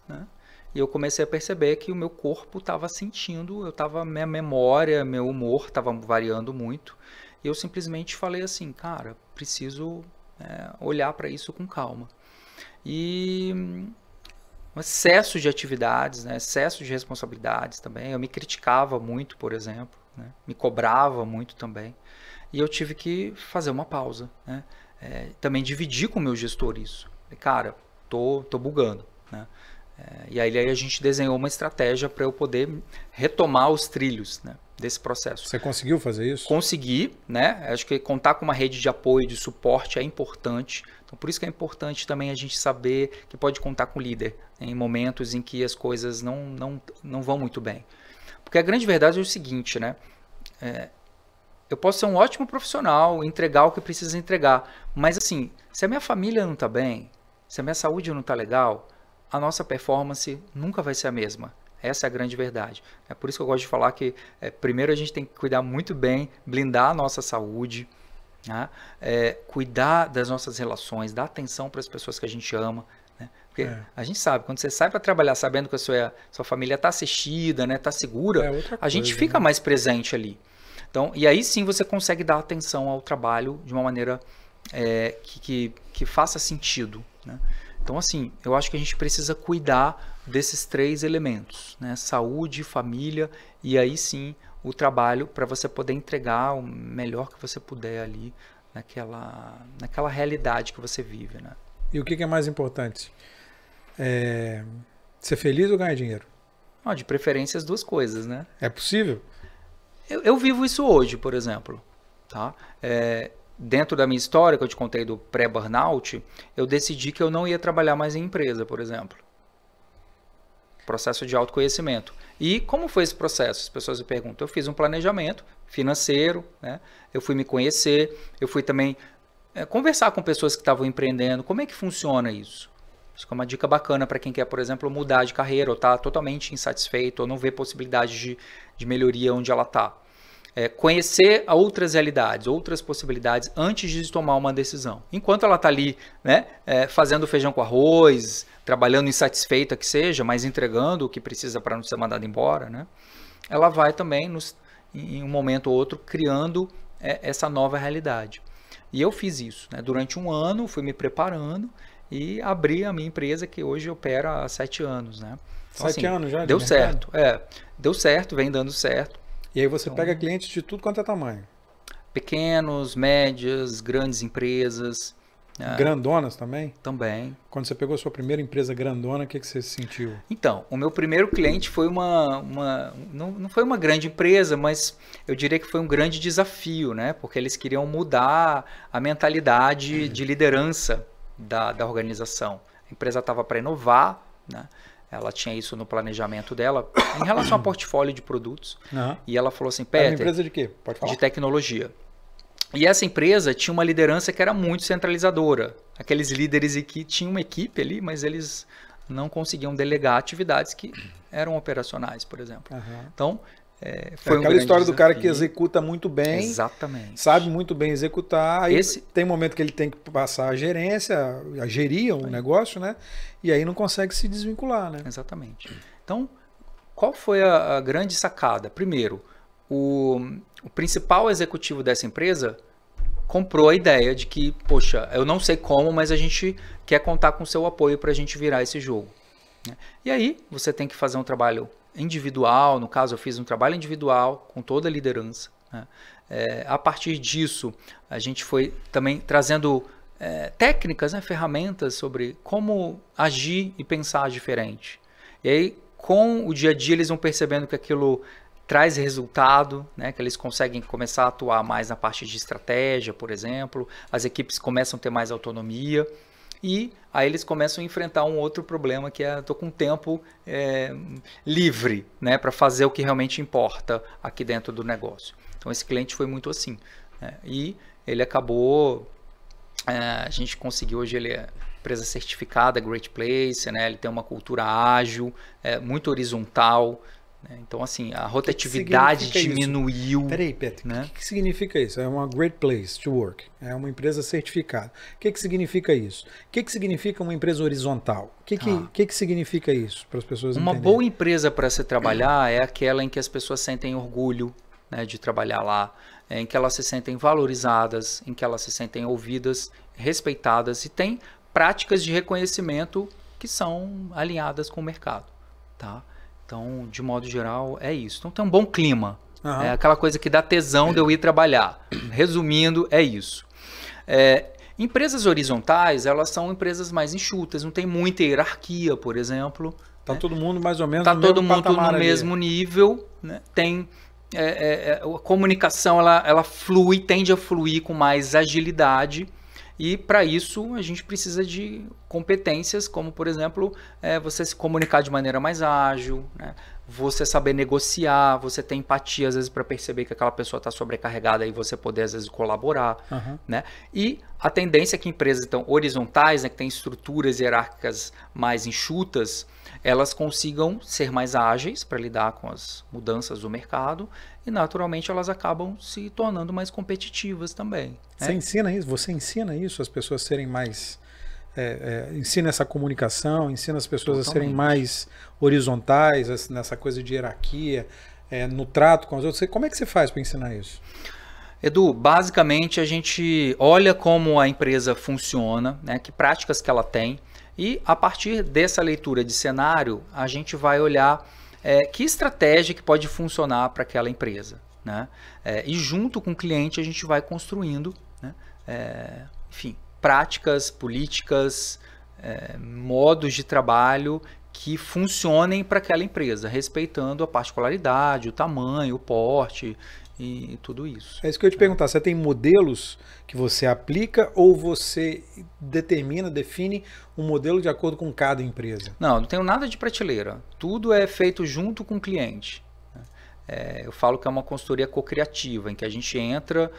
né, e eu comecei a perceber que o meu corpo estava sentindo, minha memória, meu humor estava variando muito, e eu simplesmente falei assim, cara, preciso olhar para isso com calma. E um excesso de atividades, né? Excesso de responsabilidades também. Eu me criticava muito, por exemplo, né? Me cobrava muito também. E eu tive que fazer uma pausa, né? Também dividir com o meu gestor isso. Cara, tô bugando, né? E aí a gente desenhou uma estratégia para eu poder retomar os trilhos, né, desse processo. Você conseguiu fazer isso? Consegui, né? Acho que contar com uma rede de apoio, de suporte é importante. Então, por isso que é importante também a gente saber que pode contar com o líder em momentos em que as coisas não vão muito bem. Porque a grande verdade é o seguinte, né? Eu posso ser um ótimo profissional, entregar o que precisa entregar, mas assim, se a minha família não está bem, se a minha saúde não está legal, a nossa performance nunca vai ser a mesma. Essa é a grande verdade. É por isso que eu gosto de falar que primeiro a gente tem que cuidar muito bem, blindar a nossa saúde, né? Cuidar das nossas relações, dar atenção para as pessoas que a gente ama, né? Porque a gente sabe, quando você sai para trabalhar sabendo que a sua família está assistida, né, está segura, a gente fica mais presente ali. Então, e aí sim você consegue dar atenção ao trabalho de uma maneira que faça sentido, né? Então, assim, eu acho que a gente precisa cuidar desses 3 elementos, né? Saúde, família e aí sim o trabalho, para você poder entregar o melhor que você puder ali naquela realidade que você vive, né? E o que é mais importante? Ser feliz ou ganhar dinheiro? De preferência as 2 coisas, né? É possível? Eu vivo isso hoje, por exemplo, tá? Dentro da minha história que eu te contei do pré-burnout, eu decidi que eu não ia trabalhar mais em empresa, por exemplo. Processo de autoconhecimento. E como foi esse processo? As pessoas me perguntam. Eu fiz um planejamento financeiro, né? Eu fui me conhecer, eu fui também conversar com pessoas que estavam empreendendo. Como é que funciona isso? Isso é uma dica bacana para quem quer, por exemplo, mudar de carreira ou está totalmente insatisfeito ou não vê possibilidade de melhoria onde ela está. Conhecer outras realidades, outras possibilidades antes de tomar uma decisão. Enquanto ela está ali, né, fazendo feijão com arroz, trabalhando insatisfeita que seja, mas entregando o que precisa para não ser mandada embora, né, ela vai também, em um momento ou outro, criando essa nova realidade. E eu fiz isso, né, durante um ano, fui me preparando e abri a minha empresa que hoje opera há 7 anos. Né? Então, 7 anos já? Deu certo, deu certo, vem dando certo. E aí você pega clientes de tudo quanto é tamanho? Pequenos, médias, grandes empresas. Grandonas também? Também. Quando você pegou a sua primeira empresa grandona, o que você sentiu? Então, o meu primeiro cliente foi não foi uma grande empresa, mas eu diria que foi um grande desafio, né? Porque eles queriam mudar a mentalidade de liderança da organização. A empresa estava para inovar, né? Ela tinha isso no planejamento dela em relação ao portfólio de produtos. E ela falou assim, Peter... Era uma empresa de quê? Pode falar. De tecnologia. E essa empresa tinha uma liderança que era muito centralizadora. Aqueles líderes que tinham uma equipe ali, mas eles não conseguiam delegar atividades que eram operacionais, por exemplo. Então, foi aquela história do cara que executa muito bem. Exatamente. Sabe muito bem executar. Aí tem momento que ele tem que passar a gerência, a gerir o negócio, né? E aí não consegue se desvincular, né? Exatamente. Então, qual foi a grande sacada? Primeiro, o principal executivo dessa empresa comprou a ideia de que, poxa, eu não sei como, mas a gente quer contar com o seu apoio para a gente virar esse jogo. E aí, você tem que fazer um trabalho individual. No caso, eu fiz um trabalho individual com toda a liderança. Né? A partir disso, a gente foi também trazendo técnicas, né, ferramentas sobre como agir e pensar diferente. E aí, com o dia a dia, eles vão percebendo que aquilo traz resultado, né, que eles conseguem começar a atuar mais na parte de estratégia, por exemplo. As equipes começam a ter mais autonomia. E aí eles começam a enfrentar um outro problema, que é, estou com tempo livre, né, para fazer o que realmente importa aqui dentro do negócio. Então esse cliente foi muito assim. Né, e ele acabou, a gente conseguiu, hoje ele é empresa certificada, Great Place, né, ele tem uma cultura ágil, muito horizontal. Então, assim, a rotatividade diminuiu. Peraí, Peter, né? O que significa isso? É uma great place to work. É uma empresa certificada. O que significa isso? O que significa uma empresa horizontal? O que significa isso para as pessoas entenderem? Uma boa empresa para se trabalhar é aquela em que as pessoas sentem orgulho, né, de trabalhar lá, em que elas se sentem valorizadas, em que elas se sentem ouvidas, respeitadas e tem práticas de reconhecimento que são alinhadas com o mercado, tá? Então, de modo geral, é isso. Então, tem um bom clima. É aquela coisa que dá tesão de eu ir trabalhar. Resumindo, é isso. Empresas horizontais, elas são empresas mais enxutas. Não tem muita hierarquia, por exemplo. Está todo mundo mais ou menos no mesmo patamar. Está todo mundo no mesmo nível. Né? Tem, a comunicação, ela flui, tende a fluir com mais agilidade. E para isso a gente precisa de competências como, por exemplo, você se comunicar de maneira mais ágil, né? Você saber negociar, você ter empatia às vezes para perceber que aquela pessoa está sobrecarregada e você poder às vezes colaborar. Né? E a tendência é que empresas então, horizontais, né, que têm estruturas hierárquicas mais enxutas, elas consigam ser mais ágeis para lidar com as mudanças do mercado e naturalmente elas acabam se tornando mais competitivas também. Você ensina isso? Você ensina isso, as pessoas serem mais ensina essa comunicação, ensina as pessoas a serem mais horizontais, nessa coisa de hierarquia, no trato com os outros. Como é que você faz para ensinar isso? Edu, basicamente a gente olha como a empresa funciona, né, que práticas que ela tem, e a partir dessa leitura de cenário, a gente vai olhar que estratégia que pode funcionar para aquela empresa, né? E junto com o cliente a gente vai construindo, né, enfim, práticas, políticas, modos de trabalho que funcionem para aquela empresa, respeitando a particularidade, o tamanho, o porte e tudo isso. É isso que eu ia te perguntar. Você tem modelos que você aplica ou você define um modelo de acordo com cada empresa? Não tenho nada de prateleira. Tudo é feito junto com o cliente. Eu falo que é uma consultoria co-criativa, em que a gente entra,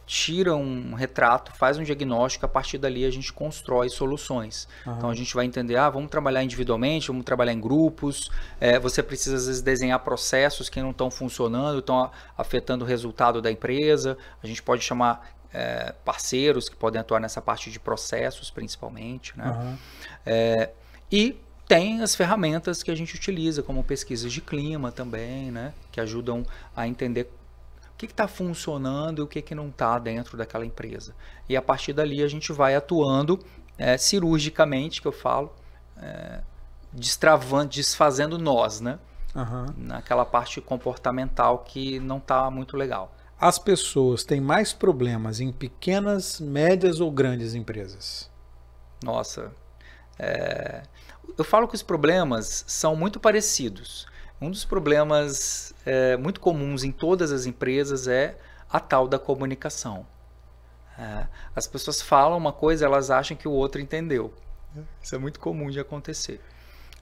tira um retrato, faz um diagnóstico, a partir dali a gente constrói soluções. Então a gente vai entender, vamos trabalhar individualmente, vamos trabalhar em grupos, você precisa às vezes desenhar processos que não estão funcionando, estão afetando o resultado da empresa, a gente pode chamar parceiros que podem atuar nessa parte de processos principalmente, né? E tem as ferramentas que a gente utiliza, como pesquisas de clima também, né? Que ajudam a entender o que está funcionando e o que não está dentro daquela empresa. E a partir dali a gente vai atuando cirurgicamente, que eu falo, desfazendo nós, né? Naquela parte comportamental que não está muito legal. As pessoas têm mais problemas em pequenas, médias ou grandes empresas? Nossa, eu falo que os problemas são muito parecidos. Um dos problemas muito comuns em todas as empresas é a tal da comunicação. As pessoas falam uma coisa, elas acham que o outro entendeu. Isso é muito comum de acontecer.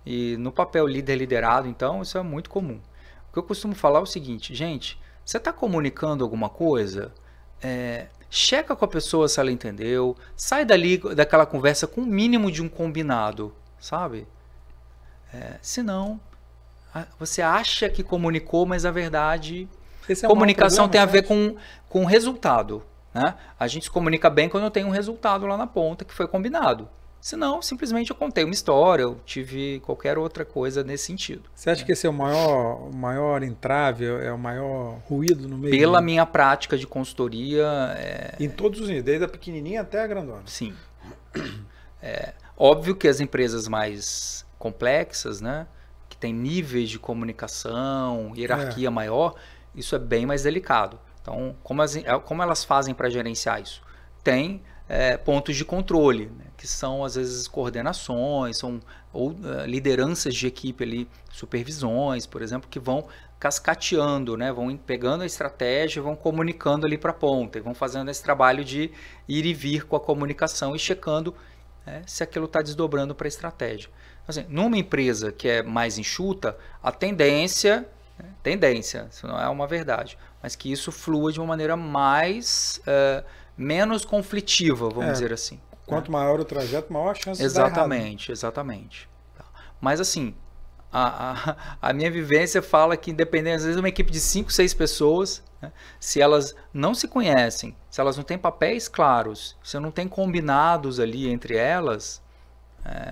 E no papel líder-liderado, então, isso é muito comum. O que eu costumo falar é o seguinte, gente, você está comunicando alguma coisa? Checa com a pessoa se ela entendeu, sai daquela conversa com o mínimo de um combinado, sabe? Senão, você acha que comunicou, mas a verdade... comunicação tem a ver com resultado, né? A gente se comunica bem quando tem um resultado lá na ponta que foi combinado. Senão, simplesmente eu contei uma história, eu tive qualquer outra coisa nesse sentido. Você acha que esse é o maior entrave, é o maior ruído no meio? Pela minha prática de consultoria... Em todos os níveis, desde a pequenininha até a grandona. Sim. Óbvio que as empresas mais complexas, né, que tem níveis de comunicação, hierarquia maior, isso é bem mais delicado. Então, como elas fazem para gerenciar isso? Tem pontos de controle, né, que são às vezes coordenações, ou lideranças de equipe ali, supervisões, por exemplo, que vão cascateando, né, vão pegando a estratégia, vão comunicando ali para a ponta, e vão fazendo esse trabalho de ir e vir com a comunicação e checando se aquilo está desdobrando para a estratégia. Assim, numa empresa que é mais enxuta, a tendência, isso não é uma verdade, mas que isso flua de uma maneira menos conflitiva, vamos dizer assim. Quanto maior o trajeto, maior a chance de dar errado. Exatamente. Mas assim, a minha vivência fala que independente, às vezes uma equipe de 5, 6 pessoas, né, se elas não se conhecem, se elas não têm papéis claros, se não tem combinados ali entre elas,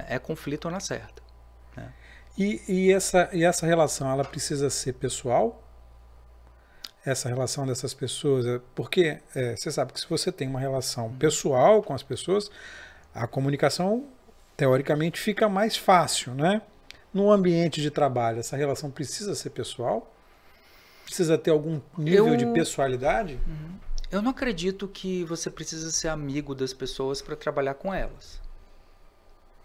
é conflito na certa. Né? E essa relação, ela precisa ser pessoal? Essa relação dessas pessoas, porque você sabe que se você tem uma relação pessoal com as pessoas, a comunicação teoricamente fica mais fácil, né? No ambiente de trabalho, essa relação precisa ser pessoal? Precisa ter algum nível de pessoalidade? Eu não acredito que você precisa ser amigo das pessoas para trabalhar com elas.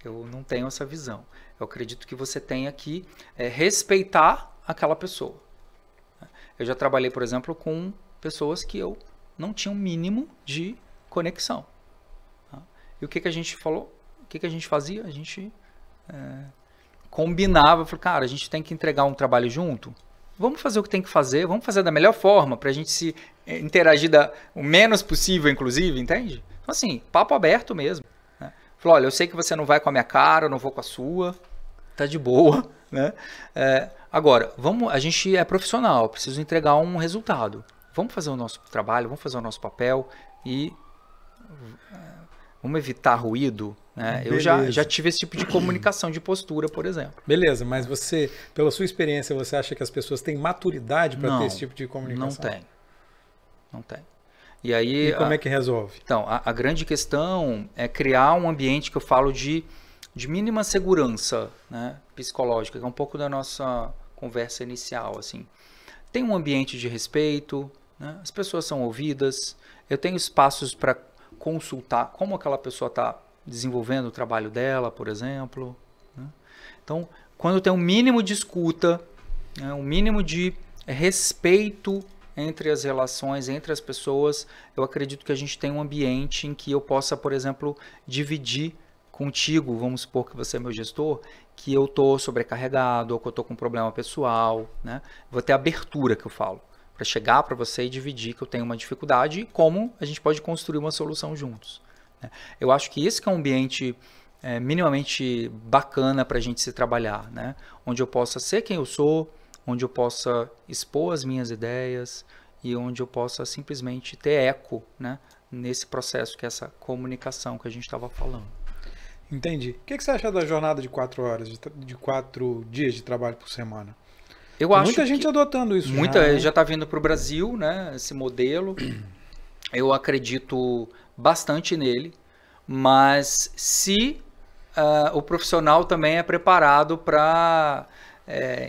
Eu não tenho essa visão. Eu acredito que você tenha que respeitar aquela pessoa. Eu já trabalhei, por exemplo, com pessoas que eu não tinha um mínimo de conexão. E o que a gente falou? O que a gente fazia? A gente combinava, falou, cara, a gente tem que entregar um trabalho junto, vamos fazer o que tem que fazer, vamos fazer da melhor forma para a gente se interagir o menos possível, inclusive, entende? Então, assim, papo aberto mesmo. Né? Falou, olha, eu sei que você não vai com a minha cara, eu não vou com a sua, tá de boa, né? Agora, a gente é profissional, preciso entregar um resultado. Vamos fazer o nosso trabalho, vamos fazer o nosso papel e Vamos evitar ruído, né? Eu já tive esse tipo de comunicação de postura, por exemplo. Beleza, mas você, pela sua experiência, você acha que as pessoas têm maturidade para ter esse tipo de comunicação? Não tem. E aí, como é que resolve? Então, a grande questão é criar um ambiente que eu falo de mínima segurança, né, psicológica, que é um pouco da nossa conversa inicial, assim. Tem um ambiente de respeito, né, as pessoas são ouvidas, eu tenho espaços para consultar como aquela pessoa está desenvolvendo o trabalho dela, por exemplo. Né? Então, quando tem um mínimo de escuta, né, um mínimo de respeito entre as relações, entre as pessoas, eu acredito que a gente tem um ambiente em que eu possa, por exemplo, dividir contigo, vamos supor que você é meu gestor, que eu estou sobrecarregado ou que eu estou com um problema pessoal, né? Vou ter abertura, que eu falo, para chegar para você e dividir que eu tenho uma dificuldade e como a gente pode construir uma solução juntos. Né? Eu acho que esse que é um ambiente minimamente bacana para a gente se trabalhar, né? Onde eu possa ser quem eu sou, onde eu possa expor as minhas ideias e onde eu possa simplesmente ter eco, né, nesse processo que é essa comunicação que a gente estava falando. Entendi. O que você acha da jornada de 4 horas, de 4 dias de trabalho por semana? Eu acho muita gente adotando isso. Já está vindo para o Brasil, né, esse modelo. Eu acredito bastante nele, mas se o profissional também é preparado para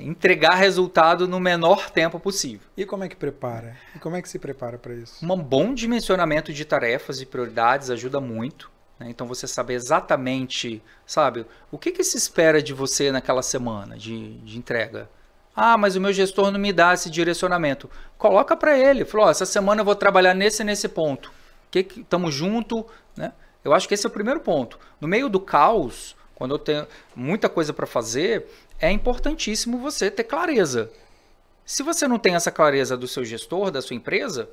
entregar resultado no menor tempo possível. E como é que prepara? E como é que se prepara para isso? Um bom dimensionamento de tarefas e prioridades ajuda muito. Né? Então você saber exatamente, sabe, o que se espera de você naquela semana de entrega. Ah, mas o meu gestor não me dá esse direcionamento. Coloca para ele. Falou, essa semana eu vou trabalhar nesse ponto. Estamos juntos, né? Eu acho que esse é o primeiro ponto. No meio do caos, quando eu tenho muita coisa para fazer, é importantíssimo você ter clareza. Se você não tem essa clareza do seu gestor, da sua empresa,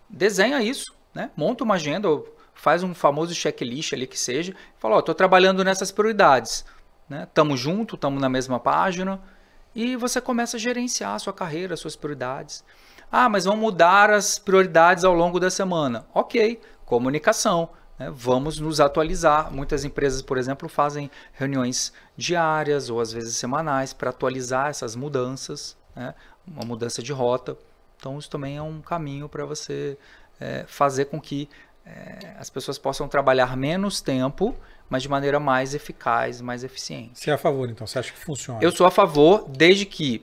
desenha isso, né? Monta uma agenda, ou faz um famoso checklist ali que seja, e fala, estou trabalhando nessas prioridades. Estamos juntos, estamos na mesma página, e você começa a gerenciar a sua carreira, as suas prioridades. Ah, mas vão mudar as prioridades ao longo da semana. Ok, comunicação. Vamos nos atualizar. Muitas empresas, por exemplo, fazem reuniões diárias ou às vezes semanais para atualizar essas mudanças, né? Uma mudança de rota. Então, isso também é um caminho para você fazer com que as pessoas possam trabalhar menos tempo, mas de maneira mais eficaz, mais eficiente. Você é a favor, então? Você acha que funciona? Eu sou a favor, desde que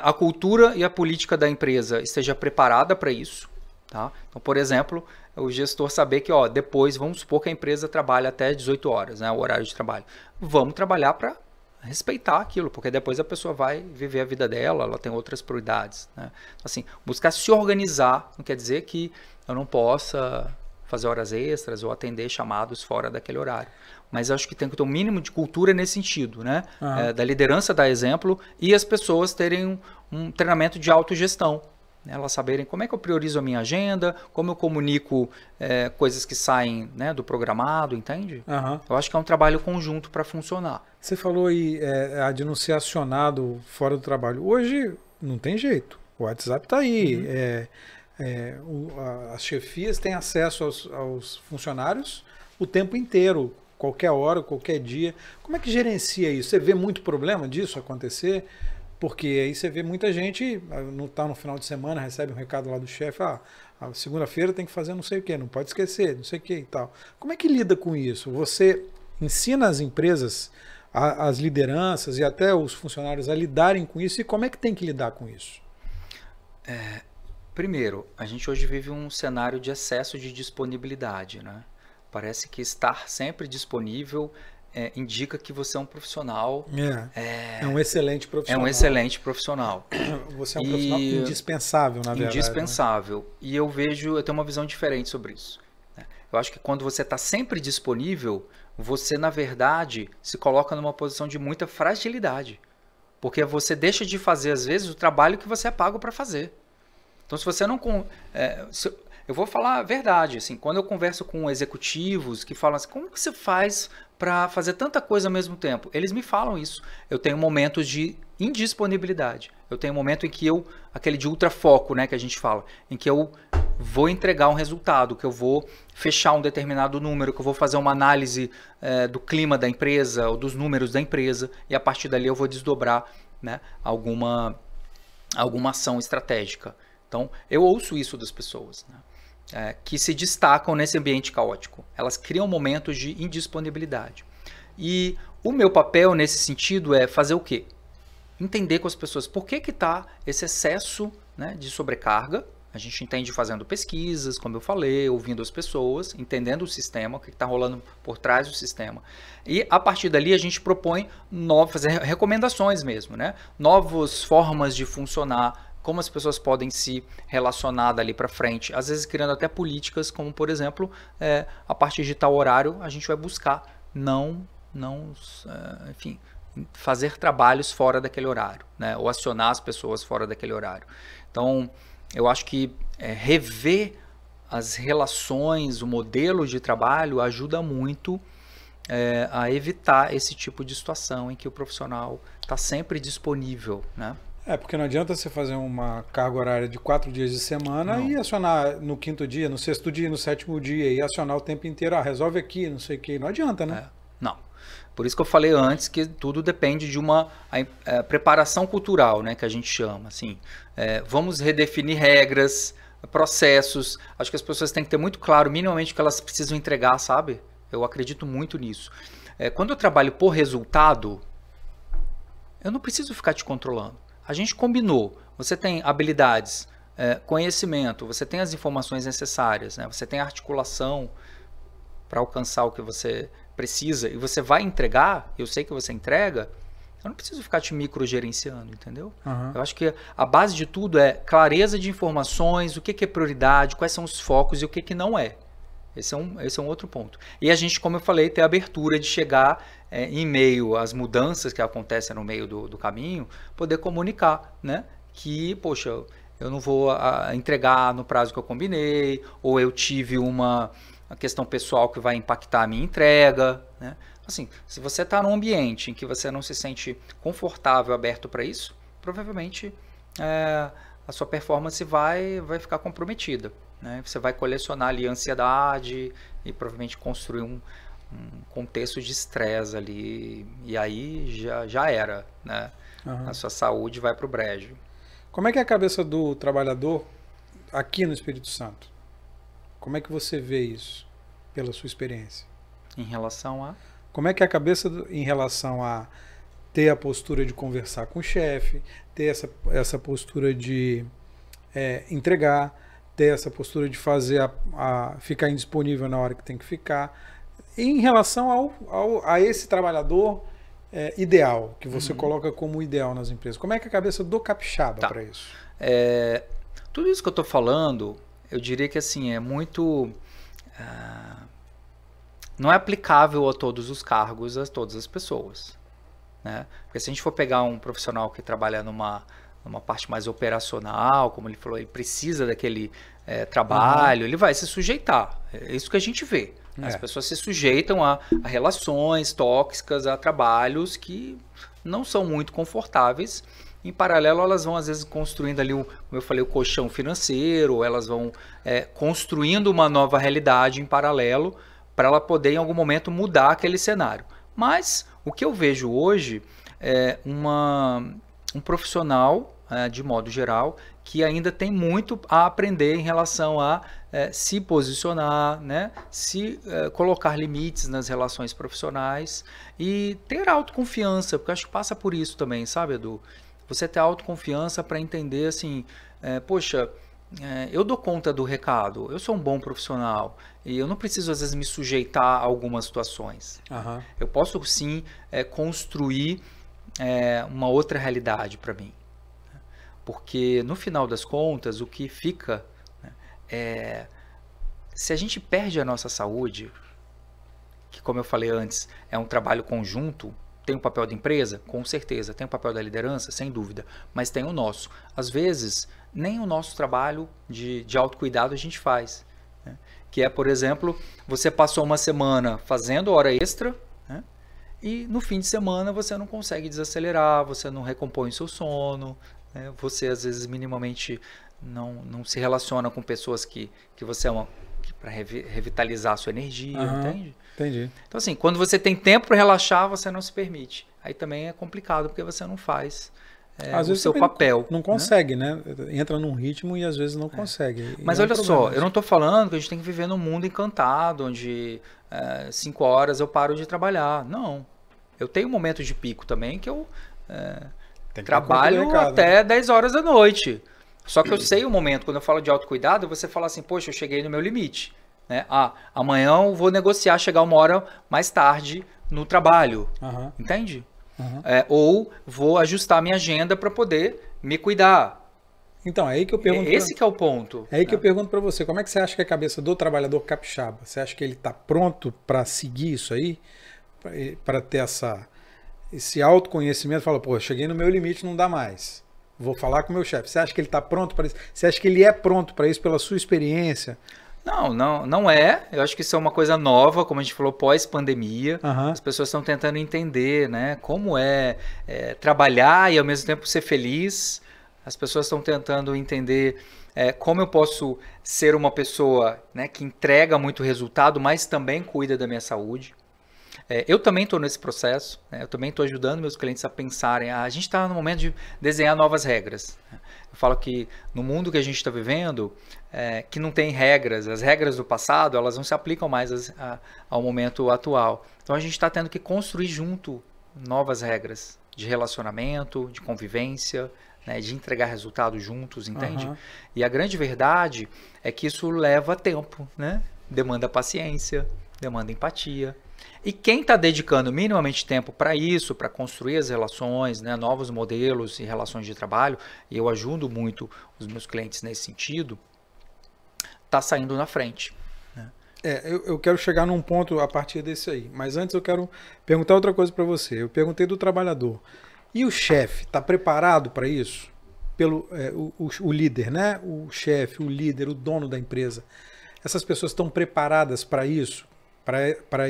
a cultura e a política da empresa esteja preparada para isso. Tá? Então, por exemplo, o gestor saber que depois, vamos supor que a empresa trabalha até 18 horas, né, o horário de trabalho. Vamos trabalhar para respeitar aquilo, porque depois a pessoa vai viver a vida dela, ela tem outras prioridades. Né? Assim, buscar se organizar não quer dizer que eu não possa fazer horas extras ou atender chamados fora daquele horário. Mas eu acho que tem que ter um mínimo de cultura nesse sentido, né? Da liderança dar exemplo e as pessoas terem um treinamento de autogestão. Elas saberem como é que eu priorizo a minha agenda, como eu comunico coisas que saem, né, do programado, entende? Eu acho que é um trabalho conjunto para funcionar. Você falou aí de não ser acionado fora do trabalho. Hoje não tem jeito. O WhatsApp está aí. As chefias têm acesso aos funcionários o tempo inteiro, qualquer hora, qualquer dia. Como é que gerencia isso? Você vê muito problema disso acontecer? Porque aí você vê muita gente, não está no final de semana, recebe um recado lá do chefe, segunda-feira tem que fazer não sei o que, não pode esquecer, não sei o que e tal. Como é que lida com isso? Você ensina as empresas, as lideranças e até os funcionários a lidarem com isso, e como é que tem que lidar com isso? Primeiro, a gente hoje vive um cenário de excesso de disponibilidade, né? Parece que estar sempre disponível indica que você é um profissional. É um excelente profissional. É um excelente profissional. Você é um profissional indispensável, na verdade. Indispensável. Né? E eu tenho uma visão diferente sobre isso. Eu acho que quando você está sempre disponível, você, na verdade, se coloca numa posição de muita fragilidade. Porque você deixa de fazer, às vezes, o trabalho que você é pago para fazer. Então, se você não... eu vou falar a verdade, assim, quando eu converso com executivos que falam assim, como que você faz para fazer tanta coisa ao mesmo tempo? Eles me falam isso. Eu tenho momentos de indisponibilidade. Eu tenho um momento em que aquele de ultrafoco, né, que a gente fala, em que eu vou entregar um resultado, que eu vou fechar um determinado número, que eu vou fazer uma análise do clima da empresa ou dos números da empresa, e a partir dali eu vou desdobrar, né, alguma ação estratégica. Então, eu ouço isso das pessoas, né, que se destacam nesse ambiente caótico. Elas criam momentos de indisponibilidade. E o meu papel nesse sentido é fazer o quê? Entender com as pessoas por que está esse excesso, né, de sobrecarga. A gente entende fazendo pesquisas, como eu falei, ouvindo as pessoas, entendendo o sistema, o que está rolando por trás do sistema. E a partir dali a gente propõe fazer recomendações mesmo, né? Novas formas de funcionar, como as pessoas podem se relacionar dali para frente. Às vezes criando até políticas, como por exemplo, a partir de tal horário a gente vai buscar enfim, fazer trabalhos fora daquele horário, né? Ou acionar as pessoas fora daquele horário. Então, eu acho que rever as relações, o modelo de trabalho ajuda muito a evitar esse tipo de situação em que o profissional está sempre disponível, né? Porque não adianta você fazer uma carga horária de 4 dias de semana e acionar no 5º dia, no 6º dia, no 7º dia e acionar o tempo inteiro, resolve aqui, não sei o que, não adianta, né? Não. Por isso que eu falei antes que tudo depende de uma preparação cultural, né, que a gente chama. Assim, vamos redefinir regras, processos. Acho que as pessoas têm que ter muito claro minimamente o que elas precisam entregar, sabe? Eu acredito muito nisso. Quando eu trabalho por resultado, eu não preciso ficar te controlando. A gente combinou. Você tem habilidades, conhecimento, você tem as informações necessárias, né? Você tem a articulação para alcançar o que você precisa e você vai entregar, eu sei que você entrega, eu não preciso ficar te microgerenciando, entendeu? Uhum. Eu acho que a base de tudo é clareza de informações, o que é prioridade, quais são os focos e o que não é. Esse é um outro ponto. E a gente, como eu falei, ter a abertura de chegar em meio às mudanças que acontecem no meio do caminho, poder comunicar, né? Que, poxa, eu não vou entregar no prazo que eu combinei, ou eu tive uma questão pessoal que vai impactar a minha entrega, né? Assim, se você está num ambiente em que você não se sente confortável, aberto para isso, provavelmente a sua performance vai ficar comprometida, né? Você vai colecionar ali ansiedade e provavelmente construir um contexto de estresse ali, e aí já era, né? Uhum. A sua saúde vai para o brejo. Como é que é a cabeça do trabalhador aqui no Espírito Santo? Como é que você vê isso, pela sua experiência? Em relação a? Como é que é a cabeça em relação a ter a postura de conversar com o chefe, ter essa postura de entregar, ter essa postura de fazer ficar indisponível na hora que tem que ficar, em relação a esse trabalhador ideal, que você coloca como ideal nas empresas? Como é que é a cabeça do capixaba para isso? Tudo isso que eu estou falando, eu diria que assim, é muito... não é aplicável a todos os cargos, a todas as pessoas, né? Porque se a gente for pegar um profissional que trabalha numa parte mais operacional, como ele falou, ele precisa daquele trabalho, ele vai se sujeitar. É isso que a gente vê. As pessoas se sujeitam a relações tóxicas, a trabalhos que não são muito confortáveis. Em paralelo, elas vão, às vezes, construindo ali, como eu falei, o colchão financeiro, elas vão construindo uma nova realidade em paralelo para ela poder, em algum momento, mudar aquele cenário. Mas o que eu vejo hoje é um profissional, de modo geral, que ainda tem muito a aprender em relação a se posicionar, né? Colocar limites nas relações profissionais e ter autoconfiança, porque eu acho que passa por isso também, sabe, Edu? Você ter autoconfiança para entender assim, poxa, eu dou conta do recado, eu sou um bom profissional e eu não preciso às vezes me sujeitar a algumas situações. Uhum. Eu posso sim construir uma outra realidade para mim. Porque no final das contas, o que fica, né, se a gente perde a nossa saúde, que como eu falei antes, é um trabalho conjunto, tem o papel da empresa? Com certeza. Tem o papel da liderança? Sem dúvida. Mas tem o nosso. Às vezes, nem o nosso trabalho de autocuidado a gente faz, né? Que é, por exemplo, você passou uma semana fazendo hora extra, né? E no fim de semana você não consegue desacelerar, você não recompõe o seu sono, né? Você às vezes minimamente não se relaciona com pessoas que você ama para revitalizar a sua energia, entende? Entendi. Então, assim, quando você tem tempo para relaxar, você não se permite. Aí também é complicado, porque você não faz às o vezes seu papel. Não consegue, né? Entra num ritmo e às vezes não consegue. Mas olha só, eu não estou falando que a gente tem que viver num mundo encantado, onde 5 horas eu paro de trabalhar. Não. Eu tenho momentos de pico também que eu trabalho até 10 horas da noite. Só que eu sei o momento, quando eu falo de autocuidado, você fala assim, poxa, eu cheguei no meu limite. Né? Amanhã eu vou negociar, chegar 1 hora mais tarde no trabalho. Entende? Ou vou ajustar a minha agenda para poder me cuidar. Então, é aí que eu pergunto. Esse que é o ponto. É aí que eu pergunto para você, como é que você acha que é a cabeça do trabalhador capixaba? Você acha que ele está pronto para seguir isso aí? Para ter esse autoconhecimento? Fala, pô, cheguei no meu limite, não dá mais. Vou falar com o meu chefe. Você acha que ele está pronto para isso? Você acha que ele é pronto para isso pela sua experiência? Não é. Eu acho que isso é uma coisa nova, como a gente falou, pós-pandemia. As pessoas estão tentando entender, né, como trabalhar e ao mesmo tempo ser feliz. As pessoas estão tentando entender como eu posso ser uma pessoa, né, que entrega muito resultado, mas também cuida da minha saúde. Eu também estou nesse processo, né? Eu também estou ajudando meus clientes a pensarem. A gente está no momento de desenhar novas regras. Eu falo que no mundo que a gente está vivendo, que não tem regras, as regras do passado, elas não se aplicam mais ao momento atual. Então a gente está tendo que construir junto novas regras de relacionamento, de convivência, né, de entregar resultados juntos, entende? E a grande verdade é que isso leva tempo, né? Demanda paciência, demanda empatia. E quem está dedicando minimamente tempo para isso, para construir as relações, né, novos modelos e relações de trabalho, e eu ajudo muito os meus clientes nesse sentido, está saindo na frente. Né? Eu quero chegar num ponto a partir desse aí, mas antes eu quero perguntar outra coisa para você. Eu perguntei do trabalhador. E o chefe está preparado para isso? O líder, né? O chefe, o líder, o dono da empresa. Essas pessoas estão preparadas para isso? Para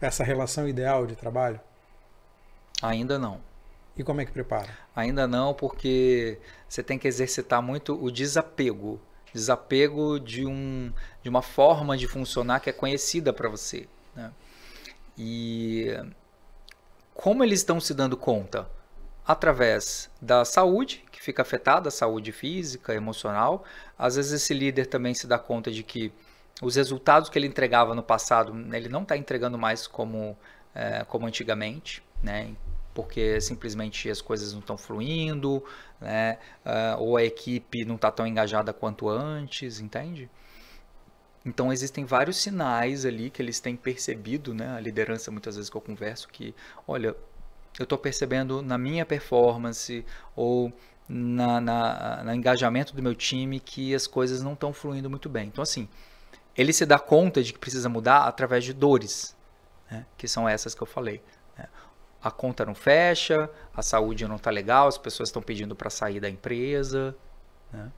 essa relação ideal de trabalho? Ainda não. E como é que prepara? Ainda não, porque você tem que exercitar muito o desapego. Desapego de uma forma de funcionar que é conhecida para você. Né? E como eles estão se dando conta? Através da saúde, que fica afetada, a saúde física, emocional. Às vezes esse líder também se dá conta de que os resultados que ele entregava no passado, ele não está entregando mais como antigamente, né? Porque simplesmente as coisas não estão fluindo, né? Ou a equipe não está tão engajada quanto antes, entende? Então existem vários sinais ali que eles têm percebido, né? A liderança, muitas vezes que eu converso, que, olha, eu estou percebendo na minha performance ou no engajamento do meu time que as coisas não estão fluindo muito bem. Então, assim, ele se dá conta de que precisa mudar através de dores, né? Que são essas que eu falei. Né? A conta não fecha, a saúde não está legal, as pessoas estão pedindo para sair da empresa, né?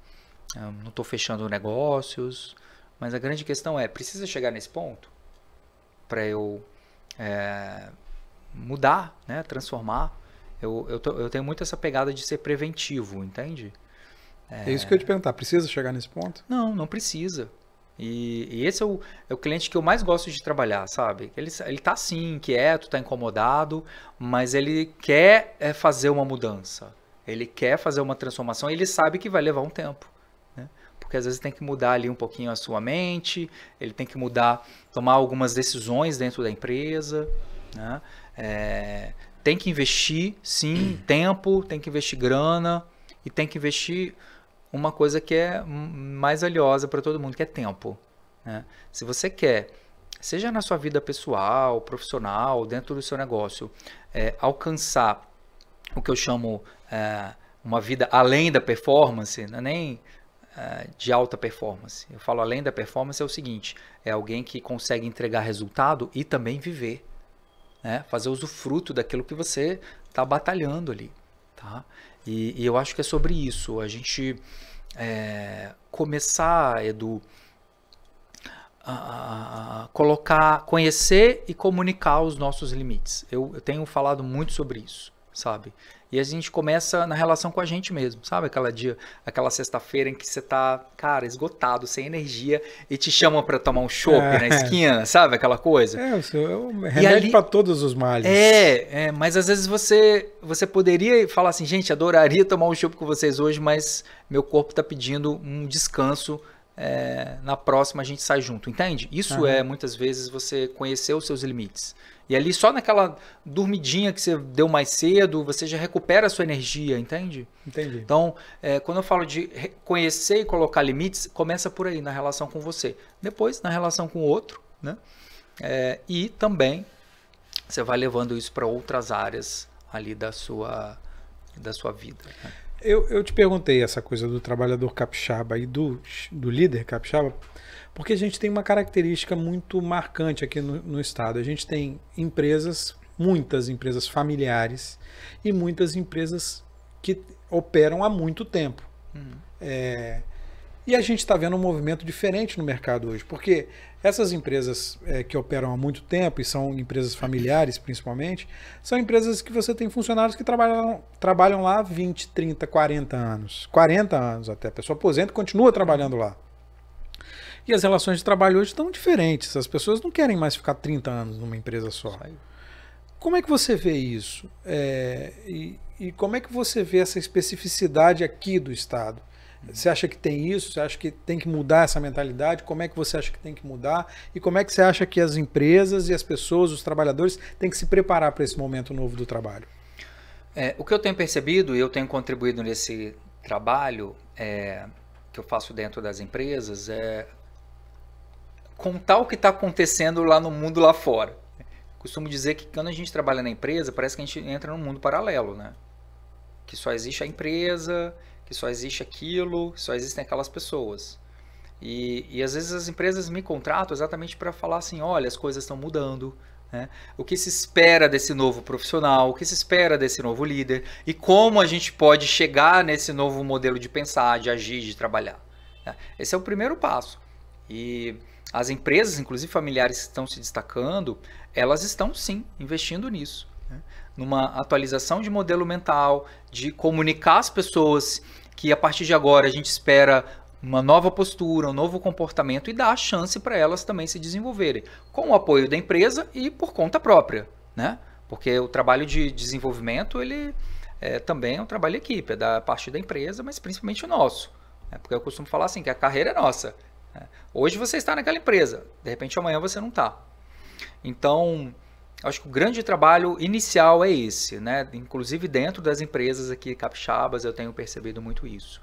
Eu não estou fechando negócios, mas a grande questão precisa chegar nesse ponto para eu mudar, né? Transformar. Eu tenho muito essa pegada de ser preventivo, entende? É isso que eu ia te perguntar, precisa chegar nesse ponto? Não precisa. E esse é o cliente que eu mais gosto de trabalhar, sabe? Ele tá assim, inquieto, tá incomodado, mas ele quer fazer uma mudança. Ele quer fazer uma transformação e ele sabe que vai levar um tempo. Né? Porque às vezes tem que mudar ali um pouquinho a sua mente, ele tem que tomar algumas decisões dentro da empresa. Né? Tem que investir, sim, tempo, tem que investir grana e tem que investir uma coisa que é mais valiosa para todo mundo, que é tempo. Né? Se você quer, seja na sua vida pessoal, profissional, dentro do seu negócio, alcançar o que eu chamo uma vida além da performance, não é nem de alta performance. Eu falo além da performance é o seguinte, é alguém que consegue entregar resultado e também viver. Né? Fazer usufruto daquilo que você está batalhando ali. Tá? E eu acho que é sobre isso. A gente começar, Edu, a conhecer e comunicar os nossos limites. Eu tenho falado muito sobre isso. sabe? E a gente começa na relação com a gente mesmo, sabe? Aquela sexta-feira em que você tá, cara, esgotado, sem energia, e te chamam para tomar um chopp na esquina, sabe? Aquela coisa. É o remédio para todos os males. Mas às vezes você poderia falar assim, gente, adoraria tomar um chopp com vocês hoje, mas meu corpo tá pedindo um descanso. Na próxima a gente sai junto, entende? Isso é muitas vezes você conhecer os seus limites. E ali só naquela dormidinha que você deu mais cedo, você já recupera a sua energia, entende? Entendi. Então, quando eu falo de conhecer e colocar limites, começa por aí, na relação com você. Depois, na relação com o outro, né? E também você vai levando isso para outras áreas ali da sua vida, né? Eu te perguntei essa coisa do trabalhador capixaba e do líder capixaba, porque a gente tem uma característica muito marcante aqui no estado. A gente tem muitas empresas familiares e muitas empresas que operam há muito tempo. E a gente está vendo um movimento diferente no mercado hoje, porque essas empresas que operam há muito tempo, e são empresas familiares principalmente, são empresas que você tem funcionários que trabalham lá 20, 30, 40 anos. 40 anos até. A pessoa aposenta e continua trabalhando lá. E as relações de trabalho hoje estão diferentes. As pessoas não querem mais ficar 30 anos numa empresa só. Como é que você vê isso? E como é que você vê essa especificidade aqui do estado? Você acha que tem isso? Você acha que tem que mudar essa mentalidade? Como é que você acha que tem que mudar? E como é que você acha que as empresas e as pessoas, os trabalhadores, têm que se preparar para esse momento novo do trabalho? O que eu tenho percebido, e eu tenho contribuído nesse trabalho que eu faço dentro das empresas, é contar o que está acontecendo lá no mundo lá fora. Costumo dizer que quando a gente trabalha na empresa, parece que a gente entra num mundo paralelo, né? Que só existe a empresa, que só existe aquilo, que só existem aquelas pessoas. E às vezes as empresas me contratam exatamente para falar assim, olha, as coisas estão mudando, né? O que se espera desse novo profissional, o que se espera desse novo líder, e como a gente pode chegar nesse novo modelo de pensar, de agir, de trabalhar, né? Esse é o primeiro passo. E as empresas, inclusive familiares que estão se destacando, elas estão sim investindo nisso, né? Numa atualização de modelo mental, de comunicar às pessoas que a partir de agora a gente espera uma nova postura, um novo comportamento e dar a chance para elas também se desenvolverem, com o apoio da empresa e por conta própria, né? Porque o trabalho de desenvolvimento, ele também é um trabalho de equipe, é da parte da empresa, mas principalmente o nosso, né? Porque eu costumo falar assim, que a carreira é nossa, né? Hoje você está naquela empresa, de repente amanhã você não está. Então, acho que o grande trabalho inicial é esse, né? Inclusive dentro das empresas aqui capixabas eu tenho percebido muito isso.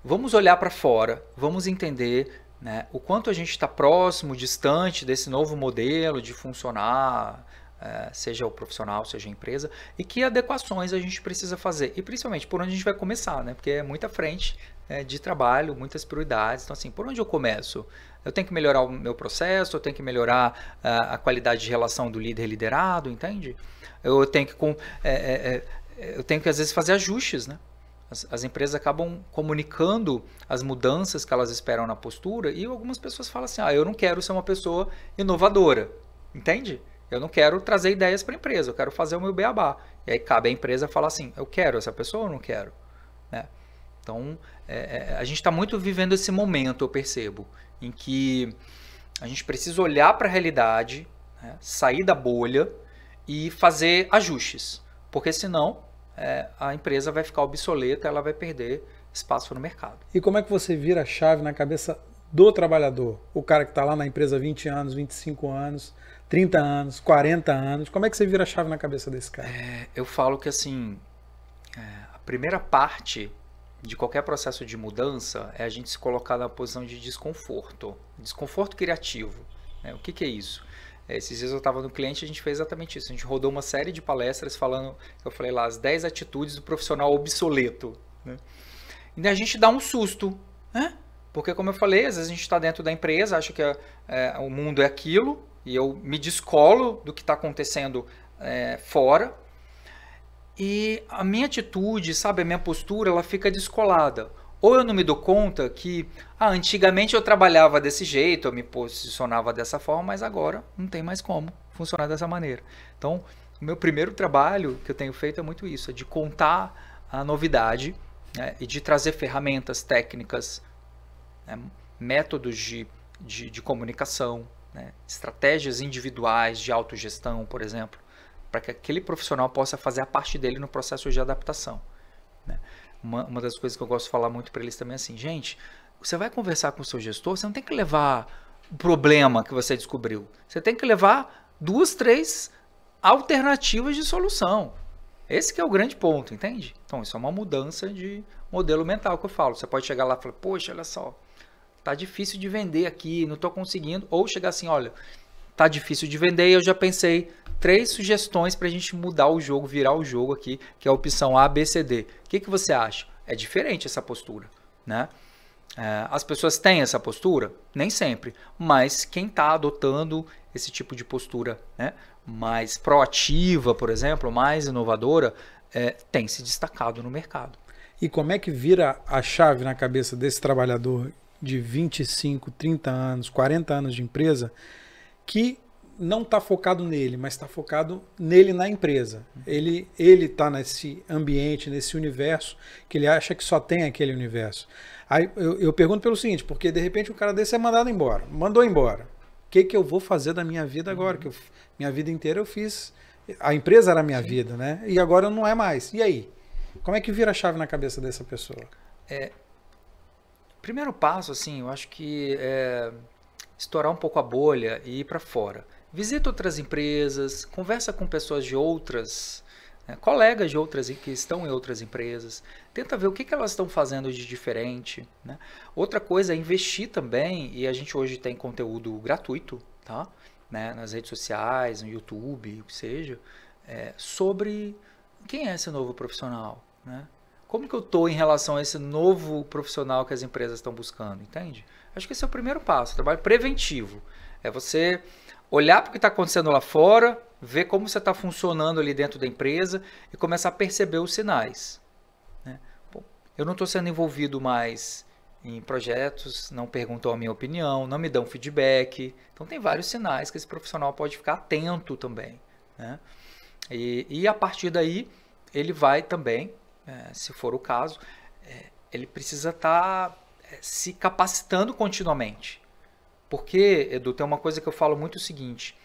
Vamos olhar para fora, vamos entender, né, o quanto a gente está próximo, distante desse novo modelo de funcionar, seja o profissional, seja a empresa, e que adequações a gente precisa fazer. E principalmente por onde a gente vai começar, né? Porque é muita frente de trabalho, muitas prioridades. Então, assim, por onde eu começo? Eu tenho que melhorar o meu processo, eu tenho que melhorar a qualidade de relação do líder liderado, entende? Eu tenho que às vezes fazer ajustes, né? As empresas acabam comunicando as mudanças que elas esperam na postura e algumas pessoas falam assim, eu não quero ser uma pessoa inovadora, entende? Eu não quero trazer ideias para a empresa, eu quero fazer o meu beabá. E aí cabe à empresa falar assim, eu quero essa pessoa ou não quero, né? Então, a gente está muito vivendo esse momento, eu percebo, em que a gente precisa olhar para a realidade, né, sair da bolha e fazer ajustes, porque senão a empresa vai ficar obsoleta, ela vai perder espaço no mercado. E como é que você vira a chave na cabeça do trabalhador? O cara que está lá na empresa há 20 anos, 25 anos, 30 anos, 40 anos, como é que você vira a chave na cabeça desse cara? Eu falo que assim, a primeira parte de qualquer processo de mudança é a gente se colocar na posição de desconforto criativo, né? O que é isso? Esses dias eu estava no cliente e a gente fez exatamente isso. A gente rodou uma série de palestras falando, eu falei lá, as 10 atitudes do profissional obsoleto, né? E a gente dá um susto, né? Porque como eu falei, às vezes a gente está dentro da empresa, acha que o mundo é aquilo, e eu me descolo do que está acontecendo fora. E a minha atitude, sabe, a minha postura, ela fica descolada. Ou eu não me dou conta que antigamente eu trabalhava desse jeito, eu me posicionava dessa forma, mas agora não tem mais como funcionar dessa maneira. Então, o meu primeiro trabalho que eu tenho feito é muito isso, é de contar a novidade, né, e de trazer ferramentas técnicas, né, métodos de comunicação, né, estratégias individuais de autogestão, por exemplo, para que aquele profissional possa fazer a parte dele no processo de adaptação. Né? Uma das coisas que eu gosto de falar muito para eles também é assim, gente, você vai conversar com o seu gestor, você não tem que levar o problema que você descobriu, você tem que levar 2, 3 alternativas de solução. Esse que é o grande ponto, entende? Então, isso é uma mudança de modelo mental que eu falo. Você pode chegar lá e falar, poxa, olha só, tá difícil de vender aqui, não estou conseguindo. Ou chegar assim, olha, tá difícil de vender e eu já pensei 3 sugestões para a gente mudar o jogo, virar o jogo aqui, que é a opção A, B, C, D. O que você acha? É diferente essa postura, né? As pessoas têm essa postura? Nem sempre. Mas quem está adotando esse tipo de postura, né, mais proativa, por exemplo, mais inovadora, tem se destacado no mercado. E como é que vira a chave na cabeça desse trabalhador de 25, 30 anos, 40 anos de empresa, que não está focado nele, mas está focado nele na empresa. Ele está nesse ambiente, nesse universo, que ele acha que só tem aquele universo. Aí eu pergunto pelo seguinte, porque de repente um cara desse é mandado embora, mandou embora. O que eu vou fazer da minha vida agora? Que minha vida inteira eu fiz, a empresa era a minha vida, né? E agora não é mais. E aí? Como é que vira a chave na cabeça dessa pessoa? Primeiro passo, assim, eu acho que é estourar um pouco a bolha e ir para fora. Visita outras empresas, conversa com pessoas de outras, colegas de outras que estão em outras empresas, tenta ver o que elas estão fazendo de diferente. Né? Outra coisa é investir também, e a gente hoje tem conteúdo gratuito, tá? Né? Nas redes sociais, no YouTube, o que seja, sobre quem é esse novo profissional, né? Como que eu estou em relação a esse novo profissional que as empresas estão buscando, entende? Acho que esse é o primeiro passo, trabalho preventivo. É você olhar para o que está acontecendo lá fora, ver como você está funcionando ali dentro da empresa e começar a perceber os sinais. Né? Bom, eu não estou sendo envolvido mais em projetos, não perguntam a minha opinião, não me dão feedback. Então tem vários sinais que esse profissional pode ficar atento também. Né? E a partir daí ele vai também, se for o caso, ele precisa estar se capacitando continuamente. Porque, Edu, tem uma coisa que eu falo muito o seguinte,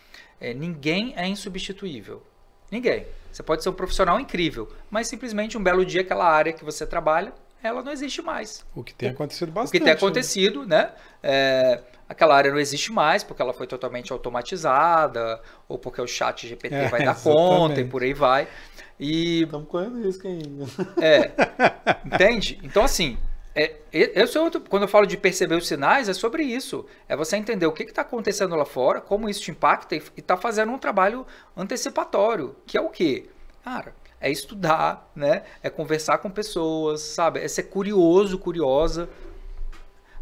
ninguém é insubstituível. Ninguém. Você pode ser um profissional incrível, mas simplesmente um belo dia aquela área que você trabalha, ela não existe mais. O que tem acontecido bastante. O que tem acontecido, né? Aquela área não existe mais porque ela foi totalmente automatizada, ou porque o chat GPT vai dar conta e por aí vai. Estamos correndo risco ainda. Entende? Então, assim, quando eu falo de perceber os sinais, é sobre isso. É você entender o que está acontecendo lá fora, como isso te impacta e está fazendo um trabalho antecipatório, que é o quê? Cara, é estudar, né? É conversar com pessoas, sabe? É ser curioso, curiosa,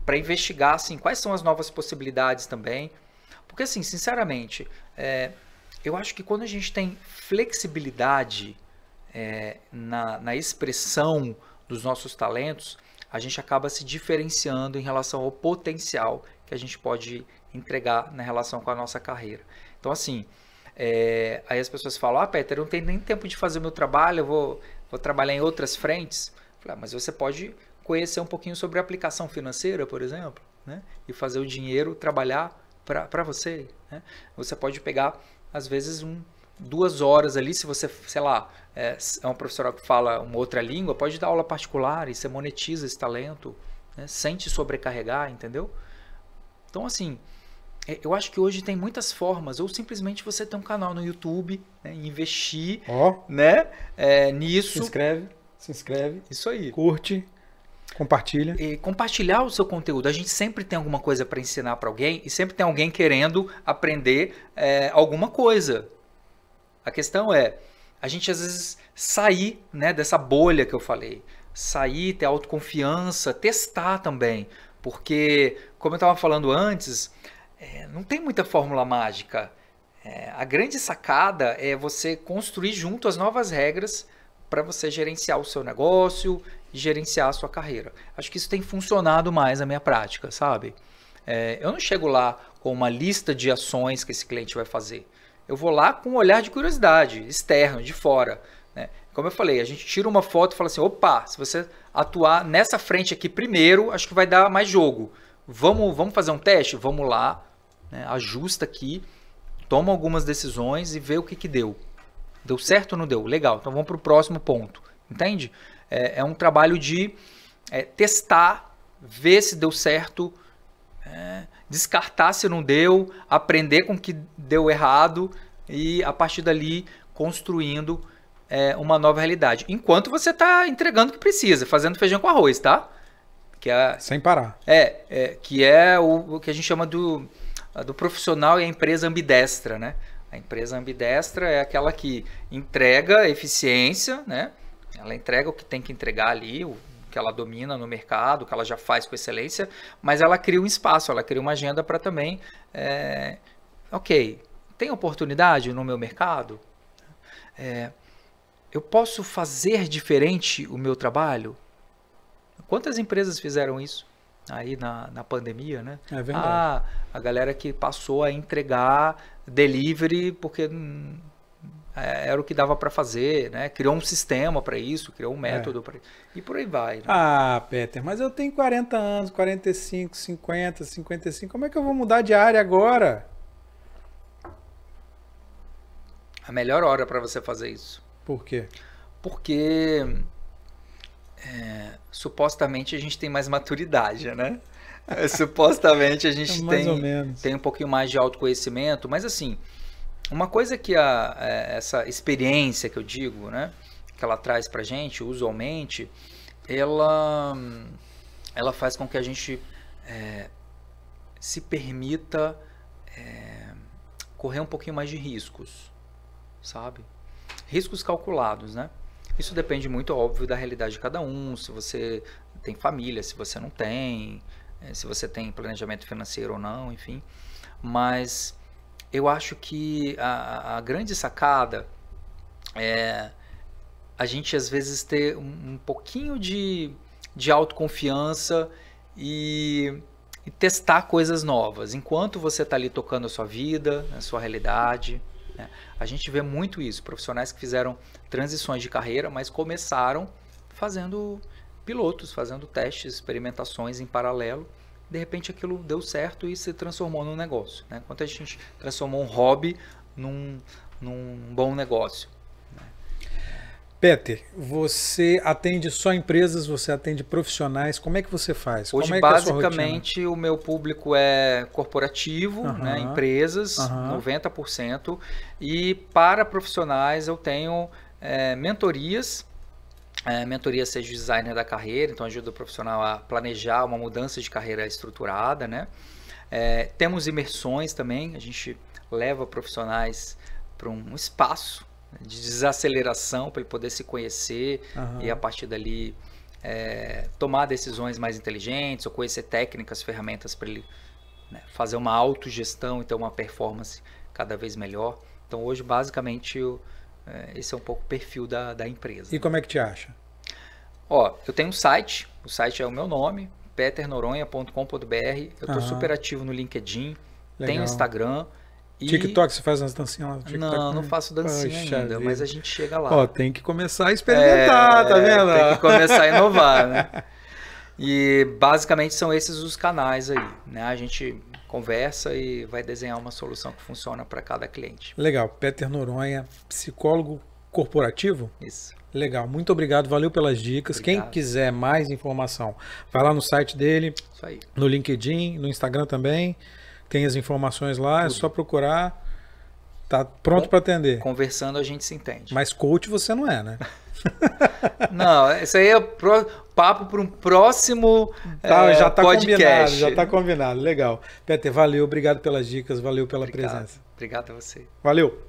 para investigar, assim, quais são as novas possibilidades também. Porque, assim, sinceramente, eu acho que quando a gente tem flexibilidade na expressão dos nossos talentos, a gente acaba se diferenciando em relação ao potencial que a gente pode entregar na relação com a nossa carreira. Então, assim, aí as pessoas falam, Peter, eu não tenho nem tempo de fazer o meu trabalho, eu vou trabalhar em outras frentes. Eu falo, mas você pode conhecer um pouquinho sobre a aplicação financeira, por exemplo, né? E fazer o dinheiro trabalhar para você. Né? Você pode pegar, às vezes, 2 horas ali, se você, sei lá, é um profissional que fala uma outra língua, pode dar aula particular e você monetiza esse talento, né? Sem te sobrecarregar, entendeu? Então, assim, eu acho que hoje tem muitas formas, ou simplesmente você ter um canal no YouTube, né? Investir né? Nisso. Se inscreve. Isso aí. Curte. Compartilha. E compartilhar o seu conteúdo. A gente sempre tem alguma coisa para ensinar para alguém e sempre tem alguém querendo aprender alguma coisa. A questão é a gente às vezes sair, né, dessa bolha que eu falei. Sair, ter autoconfiança, testar também. Porque, como eu estava falando antes, não tem muita fórmula mágica. A grande sacada é você construir junto as novas regras para você gerenciar o seu negócio e gerenciar a sua carreira. Acho que isso tem funcionado mais na minha prática, sabe? Eu não chego lá com uma lista de ações que esse cliente vai fazer. eu vou lá com um olhar de curiosidade, externo, de fora, né? Como eu falei, a gente tira uma foto e fala assim, opa, se você atuar nessa frente aqui primeiro, acho que vai dar mais jogo. Vamos fazer um teste? Vamos lá, né? Ajusta aqui, toma algumas decisões e vê o que deu. Deu certo ou não deu? Legal, então vamos para o próximo ponto. Entende? É um trabalho de testar, ver se deu certo, descartar se não deu, aprender com o que deu errado e a partir dali construindo uma nova realidade. Enquanto você está entregando o que precisa, fazendo feijão com arroz, tá? Sem parar. Que é o que a gente chama do profissional e a empresa ambidestra, né? A empresa ambidestra é aquela que entrega eficiência, né? Ela entrega o que tem que entregar ali, o que ela domina no mercado, o que ela já faz com excelência, mas ela cria um espaço, ela cria uma agenda para também, ok, tem oportunidade no meu mercado? Eu posso fazer diferente o meu trabalho? Quantas empresas fizeram isso aí na pandemia, né? É verdade. A galera que passou a entregar delivery porque era o que dava para fazer, né? Criou um sistema para isso, criou um método para e por aí vai. Né? Peter, mas eu tenho 40 anos, 45, 50, 55, como é que eu vou mudar de área agora? A melhor hora para você fazer isso. Por quê? Porque supostamente a gente tem mais maturidade, né? Supostamente a gente tem um pouquinho mais de autoconhecimento, mas assim, uma coisa que essa experiência que eu digo, né, que ela traz pra gente, usualmente, ela faz com que a gente se permita correr um pouquinho mais de riscos, sabe? Riscos calculados, né? Isso depende muito, óbvio, da realidade de cada um, se você tem família, se você não tem, se você tem planejamento financeiro ou não, enfim. Mas eu acho que a grande sacada é a gente, às vezes, ter um pouquinho de autoconfiança e testar coisas novas, enquanto você está ali tocando a sua vida, a sua realidade. A gente vê muito isso, profissionais que fizeram transições de carreira, mas começaram fazendo pilotos, fazendo testes, experimentações em paralelo. De repente aquilo deu certo e se transformou num negócio. Né? Enquanto a gente transformou um hobby num bom negócio. Peter, você atende só empresas, você atende profissionais, como é que você faz? Hoje, basicamente, o meu público é corporativo, né, empresas, 90%, e para profissionais eu tenho mentorias, mentoria seja designer da carreira, então ajuda o profissional a planejar uma mudança de carreira estruturada, né? Temos imersões também, a gente leva profissionais para um espaço de desaceleração para ele poder se conhecer e a partir dali tomar decisões mais inteligentes ou conhecer técnicas, ferramentas para ele fazer uma autogestão e ter uma performance cada vez melhor. Então hoje basicamente esse é um pouco o perfil da empresa. E como é que te acha? Eu tenho um site, o site é o meu nome, peternoronha.com.br, eu estou super ativo no LinkedIn, tenho Instagram. TikTok, você faz umas dancinhas lá no TikTok? Não faço dancinha ainda, mas a gente chega lá. Tem que começar a experimentar, tá vendo? Tem que começar a inovar, né? E basicamente são esses os canais aí, né? A gente conversa e vai desenhar uma solução que funciona para cada cliente. Legal. Peter Noronha, psicólogo corporativo? Isso. Legal, muito obrigado, valeu pelas dicas. Obrigado. Quem quiser mais informação, vai lá no site dele, isso aí. No LinkedIn, no Instagram também. Tem as informações lá, é só procurar. Tá pronto para atender. Conversando a gente se entende. Mas coach você não é, né? Não, isso aí é papo para um próximo já tá podcast. Já está combinado, legal. Peter, valeu, obrigado pelas dicas, valeu pela presença. Obrigado a você. Valeu.